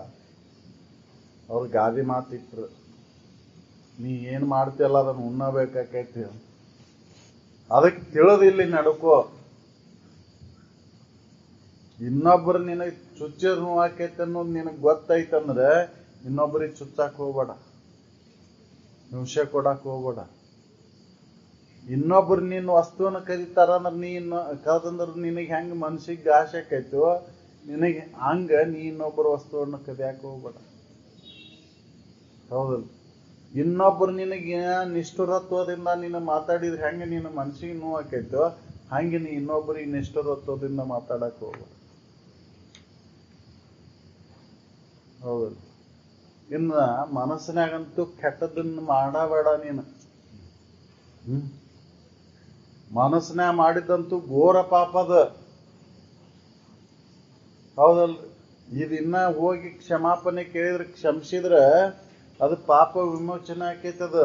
ಅವ್ರು ಗಾದಿ ಮಾತಿಟ್ರು, ನೀ ಏನ್ ಮಾಡ್ತೀಯಲ್ಲ ಅದನ್ನು ಉಣ್ಣಬೇಕಾಕೈತಿ. ಅದಕ್ಕೆ ತಿಳಿದಿಲ್ಲಿ ನಡ್ಕೋ. ಇನ್ನೊಬ್ರು ನಿನಗೆ ಚುಚ್ಚ ನೋವಾಕೈತೆ ಅನ್ನೋದು ನಿನಗೆ ಗೊತ್ತೈತಂದ್ರೆ ಇನ್ನೊಬ್ರಿಗೆ ಚುಚ್ಚಾಕ್ ಹೋಗ್ಬೇಡ, ಹಿಂಸೆ ಕೊಡಕ್ ಹೋಗ್ಬೇಡ. ಇನ್ನೊಬ್ರು ನಿನ್ನ ವಸ್ತುವನ್ನ ಕದೀತಾರ ಅಂದ್ರೆ ಕದಂದ್ರೆ ನಿನಗೆ ಹೆಂಗ್ ಮನ್ಸಿಗೆ ಆಸೆ ಆಕೈತೋ ನಿನಗೆ ಹಂಗ ನೀ ಇನ್ನೊಬ್ಬರ ವಸ್ತುವನ್ನು ಕದಿಯಾಕ ಹೋಗ್ಬೇಡ. ಹೌದಲ್ಲ? ಇನ್ನೊಬ್ರು ನಿನಗೆ ನಿಷ್ಠುರತ್ವದಿಂದ ನೀನು ಮಾತಾಡಿದ್ರೆ ಹೆಂಗೆ ನಿನ್ನ ಮನ್ಸಿಗೆ ನೋವಾಕೈತೋ ಹಂಗೆ ನೀ ಇನ್ನೊಬ್ಬರಿಗೆ ನಿಷ್ಠುರತ್ವದಿಂದ ಮಾತಾಡಕ್ ಹೋಗ್ಬೇಡ. ಹೌದಲ್ಲ? ಇನ್ನ ಮನಸ್ಸಿನಾಗಂತೂ ಕೆಟ್ಟದನ್ನ ಮಾಡಬೇಡ ನೀನು. ಮನಸ್ಸಿನಾಗ ಮಾಡಿದಂತೂ ಘೋರ ಪಾಪದ. ಹೌದಲ್ರಿ? ಇದಿನ್ನ ಹೋಗಿ ಕ್ಷಮಾಪಣೆ ಕೇಳಿದ್ರೆ ಕ್ಷಮಿಸಿದ್ರೆ ಅದು ಪಾಪ ವಿಮೋಚನೆ ಆಕೈತದ.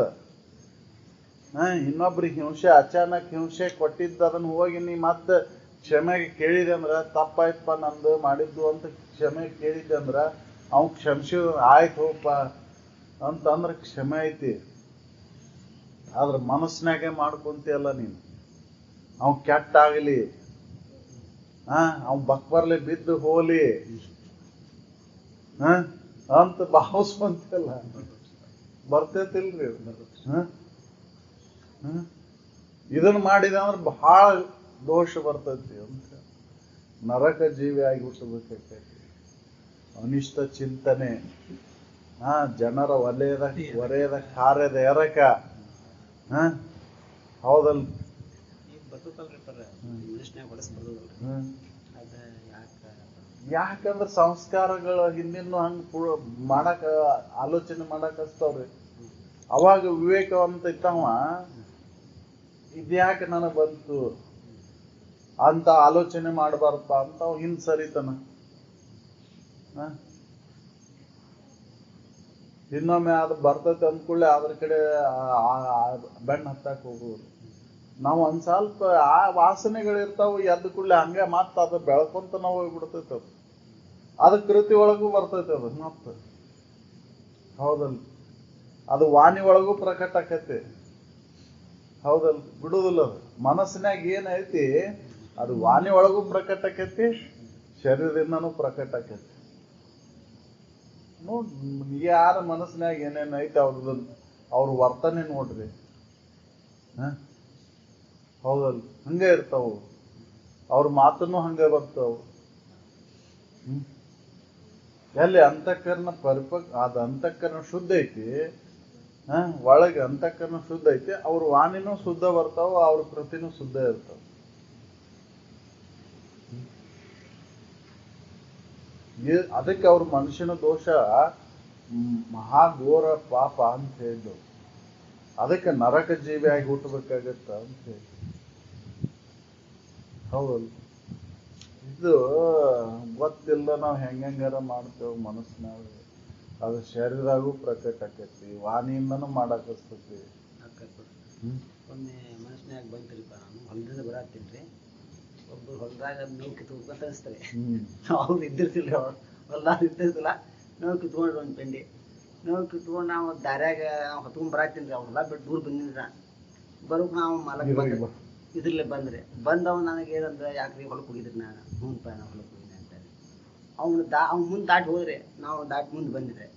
ಇನ್ನೊಬ್ರಿಗೆ ಹಿಂಸೆ ಅಚಾನಕ್ ಹಿಂಸೆ ಕೊಟ್ಟಿದ್ದ ಅದನ್ನ ಹೋಗಿ ನೀ ಮತ್ತೆ ಕ್ಷಮೆಗೆ ಕೇಳಿದೆ ಅಂದ್ರ ತಪ್ಪಾಯ್ತಪ್ಪ ನಂದು ಮಾಡಿದ್ದು ಅಂತ ಕ್ಷಮೆ ಕೇಳಿದ್ದೆ ಅಂದ್ರ ಅವ್ ಕ್ಷಮಿಸಿ ಆಯ್ತು ಹೋಗಪ್ಪ ಅಂತಂದ್ರೆ ಕ್ಷಮೆ ಐತಿ. ಆದ್ರ ಮನಸ್ಸಿನಾಗೆ ಮಾಡ್ಕೊಂತಿಯಲ್ಲ ನೀನು. ಅವ್ ಕೆಟ್ಟ ಆಗಲಿ, ಅವ್ ಬಕ್ಬರ್ಲಿ ಬಿದ್ದು ಹೋಲಿ ಅಂತ ಭಾವಿಸ್ಕೊಂತಿಯಲ್ಲ, ಬರ್ತೈತಿಲ್ರಿ? ಇದನ್ನ ಮಾಡಿದ ಅಂದ್ರೆ ಬಹಳ ದೋಷ ಬರ್ತೈತಿ ಅಂತ. ನರಕ ಜೀವಿ ಆಗಿ ಹುಟ್ಟಬೇಕಾಗ್ತೈತಿ. ಅನಿಷ್ಟ ಚಿಂತನೆ, ಜನರ ಒಲೆಯದ ಕಾರ್ಯದ ಎರಕ. ಹೌದಲ್? ಯಾಕಂದ್ರೆ ಸಂಸ್ಕಾರಗಳು ಹಿಂದಿನ ಹಂಗ ಮಾಡಕ್ ಆಲೋಚನೆ ಮಾಡಕ್ ಹಚ್ತಾವ್ರಿ. ಅವಾಗ ವಿವೇಕವಂತ ಇತ್ತವ ಇದ್ಯಾಕೆ ನನಗ್ ಬಂತು ಅಂತ ಆಲೋಚನೆ ಮಾಡಬಾರ್ದಪ್ಪ ಅಂತ ಅವ್ ಹಿಂದ್ ಸರಿತನ. ಇನ್ನೊಮ್ಮೆ ಅದು ಬರ್ತೈತೆ ಅಂದ್ಕೊಳ್ಳಿ ಅದ್ರ ಕಡೆ ಬೆಣ್ಣ ಹತ್ತಾಕ್ ಹೋಗುವುದು. ನಾವು ಒಂದ್ ಸ್ವಲ್ಪ ಆ ವಾಸನೆಗಳಿರ್ತಾವ, ಎದ್ದ ಕೂಡಲೇ ಹಂಗೆ ಮತ್ತ ಅದು ಬೆಳ್ಕೊಂತ ನಾವು ಹೋಗ್ಬಿಡ್ತೈತೆ. ಅದು ಕೃತಿ ಒಳಗೂ ಬರ್ತೈತೆ ಅದು ಮತ್ತ. ಹೌದಲ್? ಅದು ವಾಣಿ ಒಳಗೂ ಪ್ರಕಟ ಆಕೈತಿ. ಹೌದಲ್? ಬಿಡುದಿಲ್ಲ. ಅದು ಮನಸ್ಸಿನಾಗ ಏನೈತಿ ಅದು ವಾಣಿ ಒಳಗೂ ಪ್ರಕಟ ಆಕೈತಿ, ಶರೀರದಿಂದನೂ ಪ್ರಕಟ ಆಕೈತಿ. ನೋಡ್, ಯಾರ ಮನಸ್ಸಿನಾಗ ಏನೇನ್ ಐತಿ ಅವ್ರ ವರ್ತನೆ ನೋಡ್ರಿ. ಹೌದಲ್? ಹಂಗೆ ಇರ್ತಾವ. ಅವ್ರ ಮಾತನ್ನು ಹಂಗೆ ಬರ್ತಾವ. ಎಲ್ಲಿ ಅಂತಃಕರಣ ಅದ ಅಂತಃಕರಣ ಶುದ್ಧ ಐತಿ, ಒಳಗೆ ಅಂತಃಕರಣ ಶುದ್ಧ ಐತಿ, ಅವ್ರ ವಾಣಿನೂ ಶುದ್ಧ ಬರ್ತಾವ, ಅವ್ರ ಕೃತಿನೂ ಶುದ್ಧ ಇರ್ತಾವ. ಅದಕ್ಕೆ ಅವ್ರ ಮನುಷ್ಯನ ದೋಷ ಮಹಾಘೋರ ಪಾಪ ಅಂತ ಹೇಳಿದ್ರು. ಅದಕ್ಕೆ ನರಕ ಜೀವಿಯಾಗಿ ಹುಟ್ಟಬೇಕಾಗತ್ತ ಅಂತ ಹೇಳಿ. ಹೌದಲ್ಲ. ಇದು ಗೊತ್ತಿಲ್ಲ ನಾವು ಹೆಂಗಾರ ಮಾಡ್ತೇವೆ ಮನಸ್ಸಿನಾಗ, ಅದು ಶರೀರಾಗೂ ಪ್ರಕಟ ಆಕೈತಿ, ವಾಣಿಯಿಂದನೂ ಮಾಡಾಕಸ್ತೈತಿ. ಒಮ್ಮೆ ಮನಸ್ಸಿನಾಗ ಬಂತ್ರಿಪ್ಪ, ನಾನು ಹೊಲದಿಂದ ಬರತ್ತೀನಿ ರೀ, ಒಬ್ಬರು ಹೊಲದಾಗ ನೋವು ಕಿತ್ಕೋಬೇಕಂತ ಅನಿಸ್ತಾರೆ. ಅವ್ರು ಇದ್ದಿರ್ತಿಲ್ಲ, ಹೊಲ್ದಾಗ ಇದ್ದಿರ್ತಿಲ್ಲ, ನೋವು ಕಿತ್ಕೊಂಡ್ರಿ ಒಂದು ಪೆಂಡಿ ನೋವು ಕಿತ್ಕೊಂಡು ನಾವು ದಾರ್ಯಾಗ ಹೊತ್ಕೊಂಡ್ ಬರತ್ತೀನಿ ರೀ. ಅವ್ರು ಹೊಲ ಬಿಟ್ಟು ದೂರ ಬಂದಿದ್ರ ಬರೋಕೆ ನಾವು ಮಾಲಕ್ ಇದ್ರಲ್ಲೇ ಬಂದ್ರೆ ಬಂದವ್ ನನಗೆ ಏನಂದ್ರೆ, ಯಾಕ್ರಿ ಹೊಲಕ್ಕೆ ಹೋಗಿದ್ರಿ? ನಾನು ಹ್ಞೂಪ್ಪ ನಾನು ಹೊಲಕ್ಕೆ ಹೋಗಿದ್ದೆ ಅಂತೇಳಿ ಅವ್ನು ಮುಂದೆ ದಾಟಿ ಹೋದ್ರೆ, ನಾವು ದಾಟಿ ಮುಂದೆ ಬಂದಿದ್ರೆ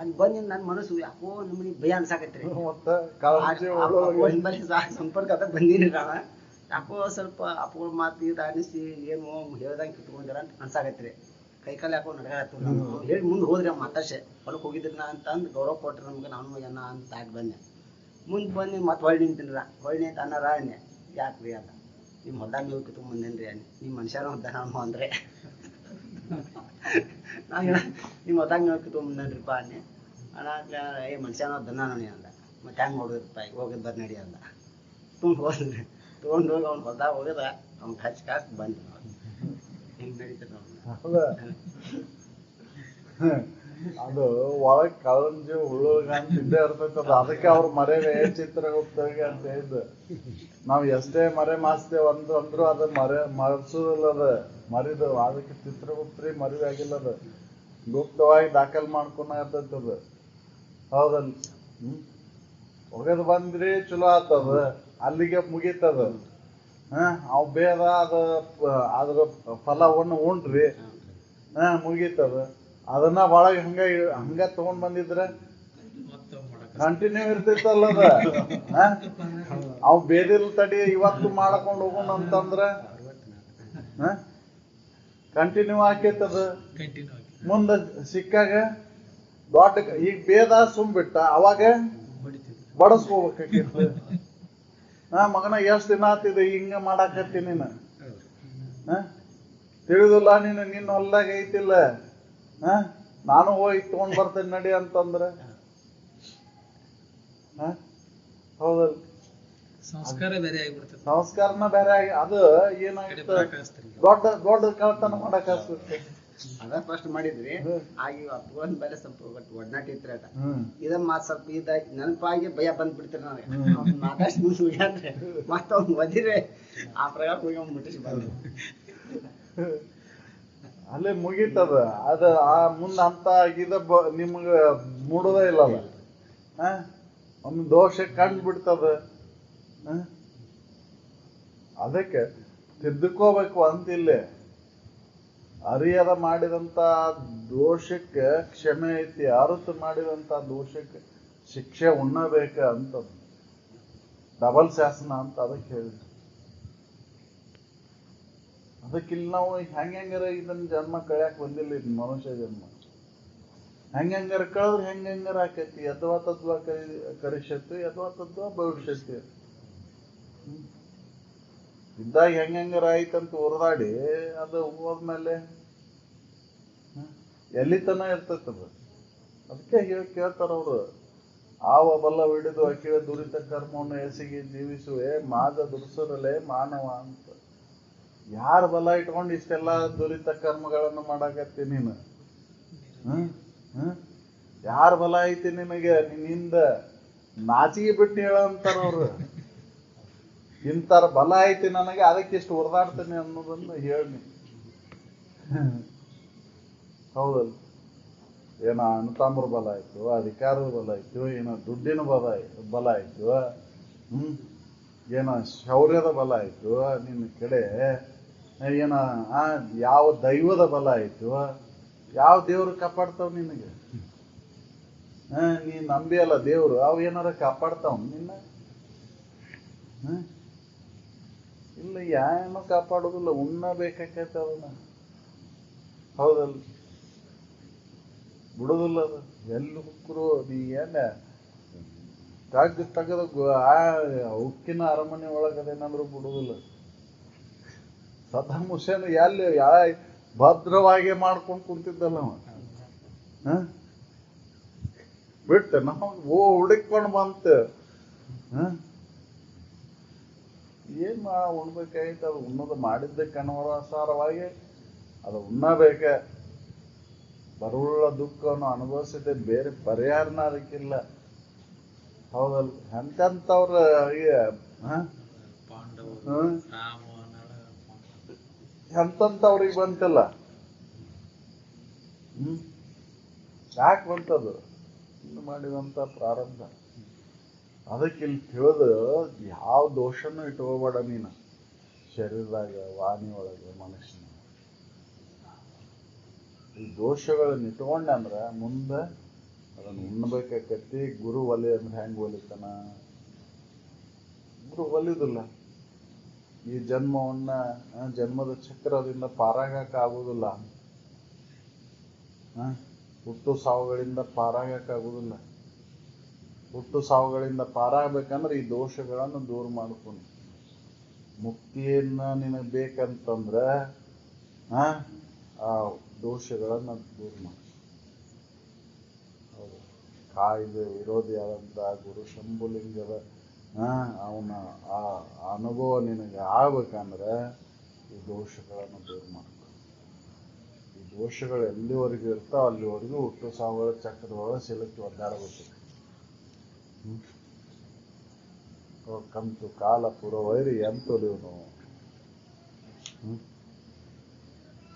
ಅಲ್ಲಿ ಬಂದು ನನ್ನ ಮನಸ್ಸು ಯಾಕೋ ನಮ್ಮನಿಗೆ ಭಯ ಅನ್ಸಾಕತ್ರಿ. ಸಂಪರ್ಕ ಅದ ಬಂದೀನಿ ನಾನು, ಯಾಕೋ ಸ್ವಲ್ಪ ಅಪ್ಪಗಳ ಮಾತು ಇದು ಅನಿಸಿ ಏನು ಹೇಳ್ದಂಗೆ ಕಿತ್ಕೊಂಡಿರ ಅಂತ ಅನ್ಸಾಕತ್ರಿ. ಕೈಕಾಲು ಯಾಕೋ ನಡ್ಗಾಕತ್ತು. ಹೇಳಿ ಮುಂದೆ ಹೋದ್ರಿ ಅಮ್ಮ ಮಾತಾಶೆ ಹೊಲಕ್ಕೆ ಹೋಗಿದ್ರಿ ನಾ ಅಂತ ಅಂದು ಗೌರವ ಕೊಟ್ರೆ ನಮ್ಗೆ, ನಾನು ಏನ ಅಂತ ದಾಟಿ ಬಂದೆ. ಮುಂದೆ ಬಂದು ಮತ್ತೆ ಹೊಳ್ಳಿ ನಿಂತಿನ್ರ, ಹೊಳ್ಳಿ ನಿಂತ ಅನ್ನಾರ ಅನ್ನೆ, ಯಾಕ್ರಿ ಅದ ನಿಮ್ಮ ಹೊಲ್ದಾಗ ನೀವು ಕಿತ್ಕೊಂಡ್ಬಂದೇನ್ರಿ ಅನ್ನಿ, ನಿಮ್ಮ ಮನುಷ್ಯನ ಹೊದ್ದ ನಾನು ಅಂದ್ರೆ ನಿಮ್ಮ ಹೊಲ್ದಾಗ ನೀವು ಕಿತ್ಕೊಂಡ್ಬಂದೇನ್ರಿಪ್ಪ ಅನ್ನಿ. ಅನ್ನ ಏ ಮನುಷ್ಯನ ಹೊದ್ದ ನಾನು ಅಂದ. ಮತ್ತೆ ಹೆಂಗೆ ನೋಡಿದ್ರಪ್ಪ, ಹೋಗಿದ್ ಬರ್ ನಡಿ ಅಂದ. ಹೋದ್ರಿ ತೊಗೊಂಡು ಹೋಗಿ ಅವ್ನು ಹೊಲ್ದಾಗ ಹೋಗಿದ, ಅವ್ನು ಹಚ್ಚಿ ಕಾಸು ಬಂದು ಹಿಂಗೆ ನಡೀತದೆ ಅವ್ನು. ಅದು ಒಳಗ್ ಕಳಂಜಿ ಉಳ್ಳೋಗ ಅಂತ ಇದ್ದೇ ಇರ್ತೈತದ. ಅದಕ್ಕೆ ಅವ್ರ ಮರೆವೇ ಚಿತ್ರಗುಪ್ತಗೆ ಅಂತ ಹೇಳಿದ್ದು. ನಾವ್ ಎಷ್ಟೇ ಮರೆ ಮಾಸ್ತೇವ್ ಅಂದ್ರು ಅದ ಮರ್ಸೋದಿಲ್ಲದ, ಮರಿದು. ಅದಕ್ಕೆ ಚಿತ್ರಗುಪ್ತ್ರಿ ಮರಿವೆ ಆಗಿಲ್ಲದ, ಗುಪ್ತವಾಗಿ ದಾಖಲ್ ಮಾಡ್ಕೊಂಡಾಗ್ತದ. ಹೌದಲ್? ಒಗದ್ ಬಂದ್ರಿ ಚಲೋ ಆತದ, ಅಲ್ಲಿಗೆ ಮುಗೀತದ. ಅವ್ ಬೇದ ಅದ್ರ ಫಲವನ್ನು ಉಂಡ್ರಿ, ಮುಗೀತದ. ಅದನ್ನ ಒಳಗೆ ಹಂಗ ತಗೊಂಡ್ ಬಂದಿದ್ರೆ ಕಂಟಿನ್ಯೂ ಇರ್ತಿತ್ತಲ್ಲದ. ಅವ್ ಬೇದಿಲ್ ತಡಿ ಇವತ್ತು ಮಾಡ್ಕೊಂಡು ಹೋಗೋಣ ಅಂತಂದ್ರ ಕಂಟಿನ್ಯೂ ಆಕೇತದ. ಮುಂದ ಸಿಕ್ಕಾಗ ದೊಡ್ಡ ಈಗ ಬೇದ ಸುಮ್ಬಿಟ್ಟ, ಅವಾಗ ಬಡಸ್ಕೋಬೇಕಾಗಿತ್ತು. ಮಗನ ಎಷ್ಟ್ ದಿನ ಆತಿದೆ ಹಿಂಗ ಮಾಡಾಕತ್ತಿ ನೀನು, ತಿಳಿದಿಲ್ಲ ನೀನು, ನಿನ್ನ ಹೊಲ್ದಾಗ ಐತಿಲ್ಲ, ನಾನು ಹೋಗಿ ತಗೊಂಡ್ ಬರ್ತೇನೆ ನಡಿ ಅಂತಂದ್ರೆ ಹೌದಲ್? ಸಂಸ್ಕಾರ ಬೇರೆ ಆಗಿಬಿಡ್ತದೆ, ಸಂಸ್ಕಾರನ ಬೇರೆ ಆಗಿ ಅದು ಏನಾಗಿತ್ತು, ದೊಡ್ಡ ದೊಡ್ಡ ಕಳ್ತನ ಮಾಡಕ್ ಆಗ್ತದೆ. ಅದ ಫಸ್ಟ್ ಮಾಡಿದ್ರಿ. ಆಗಿ ಒಂದ್ ಬೇರೆ ಸ್ವಲ್ಪ ಒಡನಾಟ ಇತ್ರಿ. ಅದ ಇದ ಮಾತ್ ಸ್ವಲ್ಪ ಇದಾಗಿ ನೆನಪಾಗಿ ಭಯ ಬಂದ್ಬಿಡ್ತೀರಿ ನನಗೆ. ಮಾತಾಡಿ ಮುಂದೆ ಹೋಗ್ಯಾನ್ರಿ, ಮತ್ತ ಅವ್ನು ಒದಿರೆ ಆ ಪ್ರಕಾರ ಹೋಗಿ ಅವ್ನು ಮುಟ್ಟಿಸಿ ಬಂದ. ಅಲ್ಲೇ ಮುಗೀತದ. ಅದ ಆ ಮುಂದ ಅಂತ ಇದ ನಿಮ್ಗ ಮೂಡುದ ಇಲ್ಲಲ್ಲ. ಒಂದು ದೋಷ ಕಂಡು ಬಿಡ್ತದ. ಅದಕ್ಕೆ ತಿದ್ದುಕೋಬೇಕು ಅಂತಿಲ್ಲೇ. ಅರಿಯದ ಮಾಡಿದಂತ ದೋಷಕ್ಕೆ ಕ್ಷಮೆ ಐತಿ, ಅರಿತು ಮಾಡಿದಂತ ದೋಷಕ್ಕೆ ಶಿಕ್ಷೆ ಉಣ್ಣಬೇಕ ಅಂತ ಡಬಲ್ ಶಾಸನ ಅಂತ ಅದಕ್ಕೆ ಹೇಳಿದ್ರು. ಅದಕ್ಕಿಲ್ಲಿ ನಾವು ಹೆಂಗಾರ ಇದನ್ನ ಜನ್ಮ ಕಳ್ಯಾಕ್ ಬಂದಿಲ್ಲ. ಇದು ಮನುಷ್ಯ ಜನ್ಮ ಹೆಂಗಾರ ಕಳೆದ್ರೆ ಹೆಂಗಾರ ಆಕೈತಿ. ಯದ್ವಾ ತದ್ವಾ ಕರಿಷ್ಯತಿ, ಯದ್ವಾ ತದ್ವಾ ಭವಿಷ್ಯತಿ. ಇದ್ದಾಗ ಹೆಂಗಾರ ಆಯ್ತಂತ ಹೊರದಾಡಿ ಅದು ಹೋದ್ಮೇಲೆ ಎಲ್ಲಿ ತನ ಇರ್ತೈತದ. ಅದಕ್ಕೆ ಕೇಳ್ತಾರ ಅವ್ರು, ಆವ ಬಲ್ಲ ಹಿಡಿದು ಅಖಿಳ ದುರಿತ ಕರ್ಮವನ್ನು ಎಸಿಗೆ ಜೀವಿಸುವೆ ಮಾದ ದುರ್ಸರಲೆ ಮಾನವ ಅಂತ. ಯಾರ ಬಲ ಇಟ್ಕೊಂಡು ಇಷ್ಟೆಲ್ಲ ದುರಿತ ಕರ್ಮಗಳನ್ನು ಮಾಡಾಕತ್ತಿ ನೀನು? ಯಾರ ಬಲ ಐತಿ ನಿನಗೆ? ನಿನ್ನಿಂದ ನಾಚಿಗೆ ಬಿಟ್ಟು ಹೇಳಂತಾರ ಅವ್ರು. ಇಂತರ ಬಲ ಐತಿ ನನಗೆ, ಅದಕ್ಕೆ ಇಷ್ಟು ಹೊರದಾಡ್ತೇನೆ ಅನ್ನೋದನ್ನ ಹೇಳಿ. ಹೌದಲ್ಲ? ಏನೋ ಅಣ್ಣತಮ್ಮರ ಬಲ ಆಯ್ತು, ಅಧಿಕಾರದ ಬಲ ಆಯ್ತು, ಏನೋ ದುಡ್ಡಿನ ಬಲ ಆಯ್ತು, ಏನೋ ಶೌರ್ಯದ ಬಲ ಆಯ್ತು ನಿನ್ನ ಕಡೆ, ಏನ ಯಾವ ದೈವದ ಬಲ ಆಯ್ತು, ಯಾವ ದೇವ್ರು ಕಾಪಾಡ್ತಾವ ನಿನಗೆ? ನೀ ನಂಬಿ ಅಲ್ಲ ದೇವ್ರು, ಅವು ಏನಾರ ಕಾಪಾಡ್ತಾವ ನಿನ್ನ? ಇಲ್ಲ, ಏನೋ ಕಾಪಾಡೋದಿಲ್ಲ, ಉಣ್ಣಬೇಕಾಕೈತೆ ಅವನ್ನ. ಹೌದಲ್ಲ? ಬಿಡುದಿಲ್ಲ ಅದು. ಎಲ್ಲಿ ಹುಕ್ಕರು ನೀ ಏನ ತೆಗೆದ ಉಕ್ಕಿನ ಅರಮನೆ ಒಳಗದೇನಂದ್ರು ಬಿಡುದಿಲ್ಲ. ಸದ್ದಾಮ್ ಹುಸೇನ್ ಎಲ್ಲಿ ಭದ್ರವಾಗಿ ಮಾಡ್ಕೊಂಡು ಕುಂತಿದ್ದಲ್ಲ ಅವ. ಬಿಟ್ಟು ನಾವು ಹುಡುಕೊಂಡು ಬಂತ. ಏನ್ ಉಣ್ಬೇಕಾಯ್ತು, ಅದು ಉಣ್ಣೋದು ಮಾಡಿದ್ದಕ್ಕೆ ಅನುಸಾರವಾಗಿ ಅದು ಉಣ್ಣಬೇಕ. ಬರುವುಳ್ಳ ದುಃಖವನ್ನು ಅನುಭವಿಸಿದೆ, ಬೇರೆ ಪರಿಹಾರನ ಅದಕ್ಕಿಲ್ಲ. ಹೌದಲ್? ಎಂತೆಂಥವ್ರ ಪಾಂಡವರು ರಾಮ ನಳ ಎಂತವ್ರಿಗೆ ಬಂತಲ್ಲ. ಯಾಕೆ ಬಂತದು? ಇನ್ನು ಮಾಡಿದಂತ ಪ್ರಾರಂಭ. ಅದಕ್ಕೆ ಇಲ್ಲಿ ತಿಳಿದು ಯಾವ ದೋಷನೂ ಇಟ್ಕೋಬೇಡ ನೀನು ಶರೀರದಾಗ, ವಾಣಿ ಒಳಗೆ, ಮನುಷ್ಯನ. ಈ ದೋಷಗಳನ್ನ ಇಟ್ಕೊಂಡೆ ಅಂದ್ರ ಮುಂದೆ ಅದನ್ನ ಉಣ್ಬೇಕಾಕತಿ. ಗುರು ಒಲಿ ಅಂದ್ರೆ ಹೆಂಗ್ ಒಲಿತಾನ? ಗುರು ಒಲಿದಿಲ್ಲ. ಈ ಜನ್ಮದ ಚಕ್ರದಿಂದ ಪಾರಾಗಕ್ಕೆ ಆಗುದಿಲ್ಲ. ಹುಟ್ಟು ಸಾವುಗಳಿಂದ ಪಾರಾಗಕ್ಕೆ ಆಗುದಿಲ್ಲ. ಹುಟ್ಟು ಸಾವುಗಳಿಂದ ಪಾರಾಗಬೇಕಂದ್ರೆ ಈ ದೋಷಗಳನ್ನು ದೂರ ಮಾಡ್ಕೊಂಡು, ಮುಕ್ತಿಯನ್ನ ನಿನಗೆ ಬೇಕಂತಂದ್ರೆ ಆ ದೋಷಗಳನ್ನ ದೂರ ಮಾಡಿ. ಹೌದು, ಕಾಯ್ದೆ ವಿರೋಧಿಯಾದಂಥ ಗುರು ಶಂಭುಲಿಂಗದ ಅವನ ಆ ಅನುಭವ ನಿನಗೆ ಆಗ್ಬೇಕಂದ್ರೆ ಈ ದೋಷಗಳನ್ನು ದೂರ ಮಾಡ್ಕೊ. ಈ ದೋಷಗಳು ಎಲ್ಲಿವರೆಗೂ ಇರ್ತಾವ ಅಲ್ಲಿವರೆಗೂ ಹುಟ್ಟು ಸಾವುಗಳ ಚಕ್ರದೊಳಗೆ ಸಿಲುಕಿ ಒದ್ದಾಡಬೇಕು. ಕಂತು ಕಾಲ ಪುರವೈರಿ ಎಂತೊಲಿವನು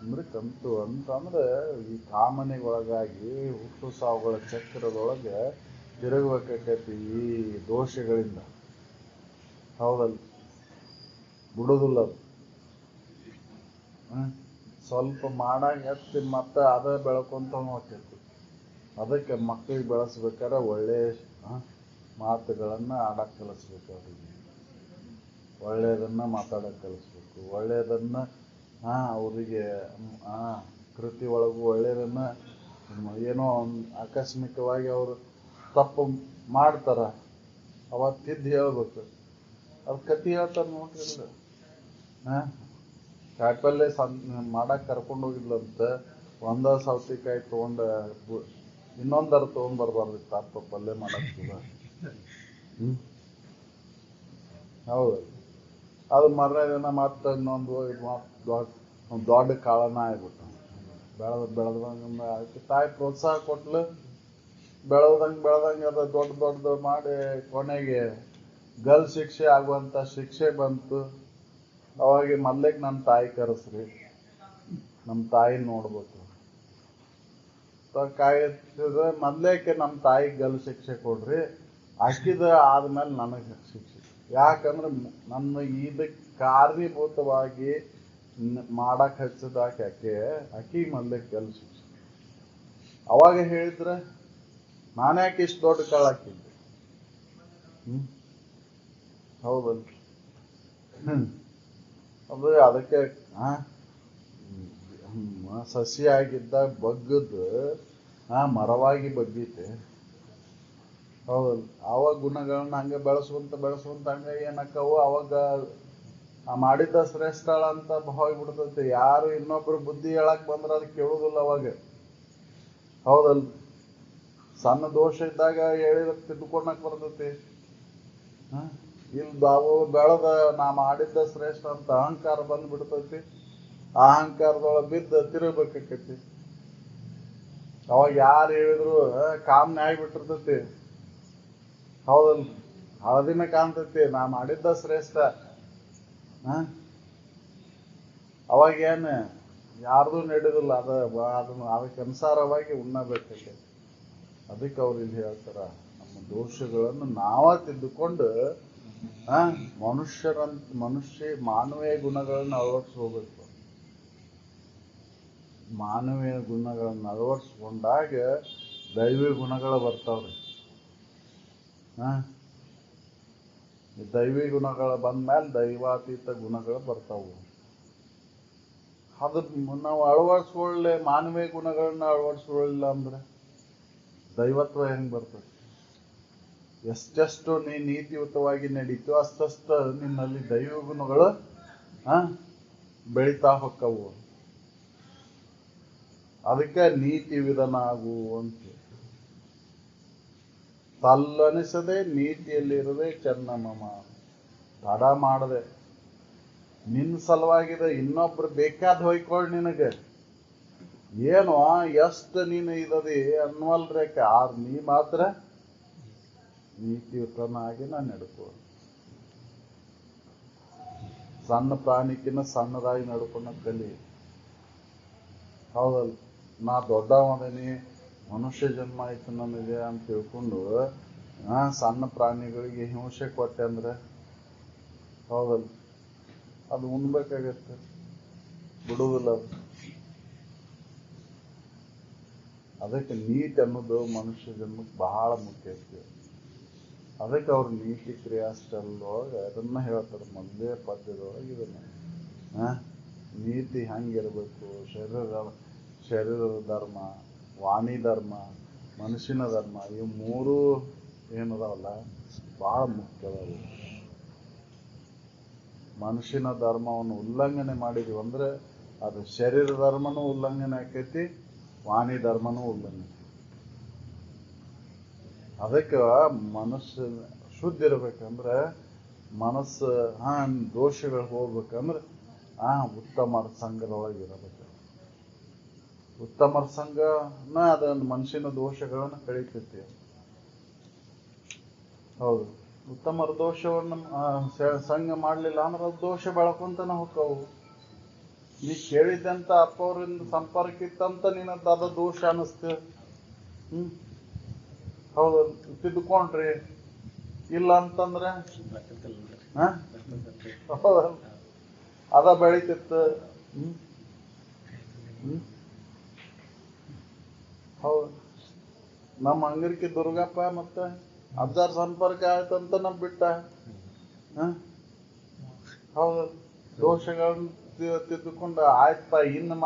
ಅಂದ್ರೆ ಕಂತು ಅಂತಂದ್ರೆ ಈ ಕಾಮನೆಗೊಳಗಾಗಿ ಹುಟ್ಟು ಸಾವುಗಳ ಚಕ್ರದೊಳಗೆ ತಿರುಗಬೇಕಾಕೈತಿ ಈ ದೋಷಗಳಿಂದ. ಹೌದಲ್ಲ? ಬಿಡುದಿಲ್ಲ ಅದು. ಸ್ವಲ್ಪ ಮಾಡಾಗ ಎತ್ತಿ ಮತ್ತೆ ಅದ ಬೆಳ್ಕೊಂತ ಹೋಗ್ತೈತಿ. ಅದಕ್ಕೆ ಮಕ್ಕಳಿಗೆ ಬೆಳೆಸ್ಬೇಕಾದ್ರೆ ಒಳ್ಳೆ ಮಾತುಗಳನ್ನ ಆಡಕ್ ಕಲಿಸ್ಬೇಕು. ಅವರಿಗೆ ಒಳ್ಳೆಯದನ್ನ ಮಾತಾಡಕ್ ಕಲಿಸ್ಬೇಕು. ಒಳ್ಳೆಯದನ್ನ ಅವರಿಗೆ ಕೃತಿ ಒಳಗೂ ಒಳ್ಳೆಯದನ್ನ ಏನೋ ಆಕಸ್ಮಿಕವಾಗಿ ಅವರು ತಪ್ಪು ಮಾಡ್ತಾರ, ಅವತ್ತಿದ್ದು ಹೇಳ್ಬೇಕು. ಅವ್ರ ಕತಿ ಹೇಳ್ತಾರ ನೋಡ್ರಿಲ್ಲ. ಕಾಯಿಪಲ್ಲೆ ಮಾಡಕ್ ಕರ್ಕೊಂಡು ಹೋಗಿದ್ಲಂತ, ಒಂದ ಸೌತೆಕಾಯಿ ತಗೊಂಡ ಇನ್ನೊಂದರ ತಗೊಂಡ್ ಬರ್ಬಾರ್ದಿತ್ತು ಅಪ್ಪ ಪಲ್ಯ ಮಾಡಕ್ ಕೂಡ. ಹೌದು, ಅದು ಮರ ಮತ್ತೆ ಇನ್ನೊಂದು ದೊಡ್ಡ ಕಾಳನ ಆಗ್ಬಿಟ್ಟು ಬೆಳೆದಂಗ ಅದಕ್ಕೆ ತಾಯಿ ಪ್ರೋತ್ಸಾಹ ಕೊಟ್ಲು. ಬೆಳೆದಂಗ ಅದ ದೊಡ್ಡ ಮಾಡಿ ಕೊನೆಗೆ ಗಲ್ ಶಿಕ್ಷೆ ಆಗುವಂತ ಶಿಕ್ಷೆ ಬಂತು. ಅವಾಗ ಮೊದ್ಲೇಕ್ ನಮ್ಮ ತಾಯಿ ಕರೆಸ್ರಿ, ನಮ್ಮ ತಾಯಿ ನೋಡ್ಬೇಕು. ಕಾಯ್ತಿದ್ರೆ ಮೊದ್ಲೇಕೆ ನಮ್ಮ ತಾಯಿ ಗಲ್ ಶಿಕ್ಷೆ ಕೊಡ್ರಿ, ಆಕಿದ ಆದ್ಮೇಲೆ ನನಗೆ ಶಿಕ್ಷೆ. ಯಾಕಂದ್ರೆ ನನ್ನ ಇದಕ್ಕೆ ಕಾರಣೀಭೂತವಾಗಿ ಮಾಡಕ್ ಹಚ್ಚದಾಕೆ ಆಕಿಗೆ ಮೊದ್ಲೇಕ್ ಗಲ್ ಶಿಕ್ಷೆ. ಅವಾಗ ಹೇಳಿದ್ರೆ ನಾನ್ಯಾಕೆ ಇಷ್ಟು ದೊಡ್ಡ ಕಳ್ಳಾಕಿದ್ದೆ? ಹೌದಲ್ಲ? ಅದು ಅದಕ್ಕೆ ಸಸಿಯಾಗಿದ್ದಾಗ ಬಗ್ಗದ್ದು ಮರವಾಗಿ ಬಗ್ಗೈತೆ. ಹೌದಲ್ಲ? ಅವಾಗ ಗುಣಗಳನ್ನ ಹಂಗೆ ಬೆಳೆಸುವಂತ ಹಂಗ ಏನಕ್ಕವು ಅವಾಗ ಮಾಡಿದ್ದ ಶ್ರೇಷ್ಠಳ ಅಂತ ಹೋಗ್ಬಿಡ್ತೈತಿ. ಯಾರು ಇನ್ನೊಬ್ರು ಬುದ್ಧಿ ಹೇಳಕ್ ಬಂದ್ರೆ ಅದು ಕೇಳುದಿಲ್ಲ ಅವಾಗ. ಹೌದಲ್? ಸಣ್ಣ ದೋಷ ಇದ್ದಾಗ ಹೇಳಿದ ತಿದ್ದುಕೊಳಕ್ ಬರ್ತೈತಿ. ಇಲ್ಲಿ ಅವು ಬೆಳೆದ ನಾ ಮಾಡಿದ್ದ ಶ್ರೇಷ್ಠ ಅಂತ ಅಹಂಕಾರ ಬಂದ್ಬಿಡ್ತೈತಿ. ಆ ಅಹಂಕಾರದೊಳಗೆ ಬಿದ್ದು ತಿರುಗಬೇಕಾಕೈತಿ. ಅವಾಗ ಯಾರು ಹೇಳಿದ್ರು ಕಾಮನೆ ಆಗಿಬಿಟ್ಟಿರ್ತೈತಿ. ಹೌದಲ್? ಹಳದಿನ ಕಾಣ್ತೈತಿ ನಾ ಮಾಡಿದ್ದ ಶ್ರೇಷ್ಠ. ಅವಾಗ ಏನ್ ಯಾರ್ದು ನಡೆದಿಲ್ಲ. ಅದಕ್ಕೆ ಅನುಸಾರವಾಗಿ ಉಣ್ಣಬೇಕಾಗೈತಿ. ಅದಕ್ಕೆ ಅವ್ರು ಇಲ್ಲಿ ಹೇಳ್ತಾರ, ನಮ್ಮ ದೋಷಗಳನ್ನು ನಾವ ತಿದ್ದುಕೊಂಡು ಮಾನವೀಯ ಗುಣಗಳನ್ನು ಅಳವಡಿಸ್ಕೋಬೇಕು. ಮಾನವೀಯ ಗುಣಗಳನ್ನು ಅಳವಡಿಸ್ಕೊಂಡಾಗ ದೈವಿ ಗುಣಗಳು ಬರ್ತಾವ್ರಿ. ದೈವಿ ಗುಣಗಳು ಬಂದ್ಮೇಲೆ ದೈವಾತೀತ ಗುಣಗಳು ಬರ್ತಾವು. ಅದು ನಾವು ಅಳವಡಿಸ್ಕೊಳ್ಳೆ ಮಾನವೀಯ ಗುಣಗಳನ್ನ ಅಳವಡಿಸ್ಕೊಳ್ಳಿಲ್ಲ ಅಂದ್ರೆ ದೈವತ್ವ ಹೆಂಗ್ ಬರ್ತದೆ? ಎಷ್ಟೆಷ್ಟು ನೀ ನೀತಿಯುತವಾಗಿ ನಡೀತು ಅಷ್ಟಷ್ಟು ನಿನ್ನಲ್ಲಿ ದೈವ ಗುಣಗಳು ಬೆಳಿತಾ ಹೊಕ್ಕವು. ಅದಕ್ಕೆ ನೀತಿ ವಿಧಾನ ಆಗು ಅಂತ. ತಲ್ಲನಿಸದೆ ನೀತಿಯಲ್ಲಿರದೆ ಚೆನ್ನ ಮಮ. ತಡ ಮಾಡದೆ ನಿನ್ನ ಸಲುವಾಗಿದ ಇನ್ನೊಬ್ರು ಬೇಕಾದ ಹೊಯ್ಕೊಳ್ಳಿ ನಿನಗೆ ಏನು ಎಷ್ಟು ನೀನು ಇದದಿ ಅನ್ನವಲ್ರೇಕ ನೀ ಮಾತ್ರ ನೀತಿಯುತನಾಗಿ ನಾನು ನಡ್ಕೋ. ಸಣ್ಣ ಪ್ರಾಣಿಕಿನ್ನ ಸಣ್ಣದಾಗಿ ನಡ್ಕೊಂಡ ಕಲಿ. ಹೌದಲ್ಲ, ನಾ ದೊಡ್ಡವದೇನಿ ಮನುಷ್ಯ ಜನ್ಮ ಆಯ್ತು ನನಗೆ ಅಂತ ತಿಳ್ಕೊಂಡು ಸಣ್ಣ ಪ್ರಾಣಿಗಳಿಗೆ ಹಿಂಸೆ ಕೊಟ್ಟೆ ಅಂದ್ರೆ ಹೌದಲ್ಲ, ಅದು ಉಣ್ಬೇಕಾಗತ್ತೆ, ಬಿಡುವುದಿಲ್ಲ ಅದು. ಅದಕ್ಕೆ ನೀತಿ ಅನ್ನೋದು ಮನುಷ್ಯ ಜನ್ಮಕ್ಕೆ ಬಹಳ ಮುಖ್ಯ ಐತಿ. ಅದಕ್ಕೆ ಅವ್ರು ನೀತಿ ಕ್ರಿಯಾಸ್ಟಲ್ದೊಳಗೆ ಅದನ್ನ ಹೇಳ್ತಾರೆ ಮೊದಲೇ ಪದ್ಯದೊಳಗೆ ಇದನ್ನ ನೀತಿ ಹೆಂಗಿರ್ಬೇಕು, ಶರೀರದ ಧರ್ಮ, ವಾಣಿ ಧರ್ಮ, ಮನುಷ್ಯನ ಧರ್ಮ, ಇವು ಮೂರು ಏನದಾವಲ್ಲ ಬಹಳ ಮುಖ್ಯವಾದ. ಮನುಷ್ಯನ ಧರ್ಮವನ್ನು ಉಲ್ಲಂಘನೆ ಮಾಡಿದ್ವಿ ಅಂದ್ರೆ ಅದು ಶರೀರ ಧರ್ಮನೂ ಉಲ್ಲಂಘನೆ ಆಕೈತಿ, ವಾಣಿ ಧರ್ಮನೂ ಉಲ್ಲಂಘನೆ. ಅದಕ್ಕೆ ಮನಸ್ಸು ಶುದ್ಧ ಇರ್ಬೇಕಂದ್ರೆ ಮನಸ್ಸು ದೋಷಗಳು ಹೋಗ್ಬೇಕಂದ್ರೆ ಉತ್ತಮರ ಸಂಘದೊಳಗೆ ಇರಬೇಕು. ಉತ್ತಮರ ಸಂಘನ ಅದೊಂದು ಮನುಷ್ಯನ ದೋಷಗಳನ್ನು ಕಳೀತೈತಿ. ಹೌದು, ಉತ್ತಮರ ದೋಷವನ್ನು ಸಂಘ ಮಾಡ್ಲಿಲ್ಲ ಅಂದ್ರೆ ಅದು ದೋಷ ಬೆಳ್ಕೊಂತಾನೆ ಹೋಕ್ಕವು. ನೀ ಕೇಳಿದ್ದಂತ ಅಪ್ಪವ್ರಿಂದ ಸಂಪರ್ಕ ಇತ್ತಂತ ನಿನದ್ದು ಅದ ದೋಷ ಅನ್ನಿಸ್ತು. ಹೌದು, ತಿದ್ದುಕೊಂಡ್ರಿ ಇಲ್ಲ ಅಂತಂದ್ರೆ ಅದ ಬೆಳಿತಿತ್ತು. ಹೌದು, ನಮ್ಮ ಅಂಗಡಿಕೆ ದುರ್ಗಪ್ಪ ಮತ್ತೆ ಅಜ್ಜಾರ್ ಸಂಪರ್ಕ ಆಯ್ತಂತ ನಮ್ ಬಿಟ್ಟ. ಹೌದು, ದೋಷಗಳನ್ನ ತಿದ್ದುಕೊಂಡು ಆಯ್ತಪ್ಪ ಇನ್ನು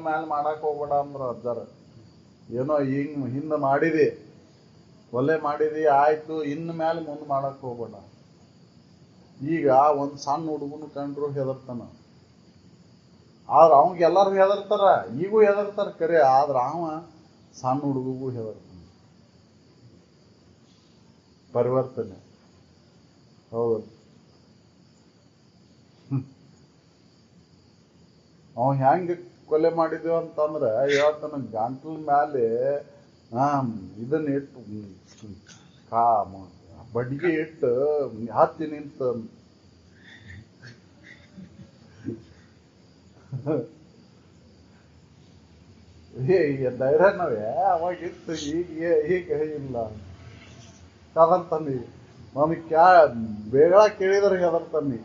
ಮ್ಯಾಲ ಮಾಡಕ್ ಹೋಗ್ಬೇಡ ಅಂದ್ರ ಅಜ್ಜಾರ. ಏನೋ ಹಿಂದ ಮಾಡಿದಿ, ಒಲೆ ಮಾಡಿದಿ, ಆಯ್ತು, ಇನ್ನು ಮ್ಯಾಲೆ ಮುಂದೆ ಮಾಡಕ್ ಹೋಗ್ಬೇಡ. ಈಗ ಒಂದ್ ಸಣ್ಣ ಹುಡುಗನ ಕಂಡ್ರು ಹೆದರ್ತಾನ. ಆದ್ರ ಅವಂಗ ಎಲ್ಲಾರು ಹೆದರ್ತಾರ, ಈಗೂ ಹೆದರ್ತಾರ ಕರೆ, ಆದ್ರ ಅವ ಸಣ್ಣ ಹುಡುಗಗೂ ಹೆದರ್ತಾನ. ಪರಿವರ್ತನೆ. ಹೌದು, ಅವ ಹೆಂಗ ಕೊಲೆ ಮಾಡಿದೇವ ಅಂತಂದ್ರ ಹೇಳ್ತಾನ ಗಂಟ್ಲ ಮ್ಯಾಲೆ ಇದನ್ನ ಇಟ್ಟು ಬಡ್ಗೆ ಇಟ್ಟು ಹತ್ತಿ ನಿಂತ ಧೈರ್ಯನವೇ ಅವಾಗಿತ್ತು, ಈಗ ಇಲ್ಲ. ಹೆದರ್ತಾನಿ ನನಗ್ ಬೇಗ ಕೇಳಿದ್ರೆ ಹೆದರ್ತಾನಿ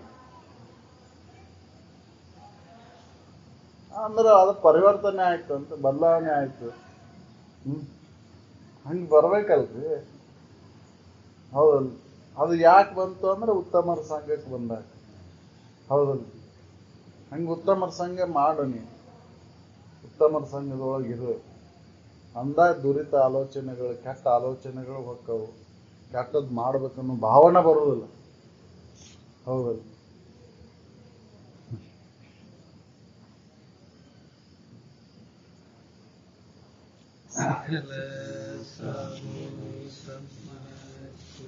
ಅಂದ್ರೆ ಅದು ಪರಿವರ್ತನೆ ಆಯ್ತು ಅಂತ, ಬದಲಾವಣೆ ಆಯ್ತು. ಹಂಗೆ ಬರ್ಬೇಕಲ್ರಿ. ಹೌದಲ್, ಅದು ಯಾಕೆ ಬಂತು ಅಂದ್ರೆ ಉತ್ತಮರ ಸಂಘಕ್ಕೆ ಬಂದಾಗ. ಹೌದಲ್, ಹಂಗೆ ಉತ್ತಮರ ಸಂಘ ಮಾಡು, ನೀ ಉತ್ತಮರ ಸಂಘದೊಳಗಿರು ಅಂದಾಗ ದುರಿತ ಆಲೋಚನೆಗಳು, ಕೆಟ್ಟ ಆಲೋಚನೆಗಳು ಹೊಕ್ಕವು. ಕೆಟ್ಟದ್ ಮಾಡ್ಬೇಕನ್ನೋ ಭಾವನೆ ಬರುವುದಿಲ್ಲ. ಹೌದಲ್ಲ, ಸಕಲ ಸಾಧು ಸಂಪತ್ತು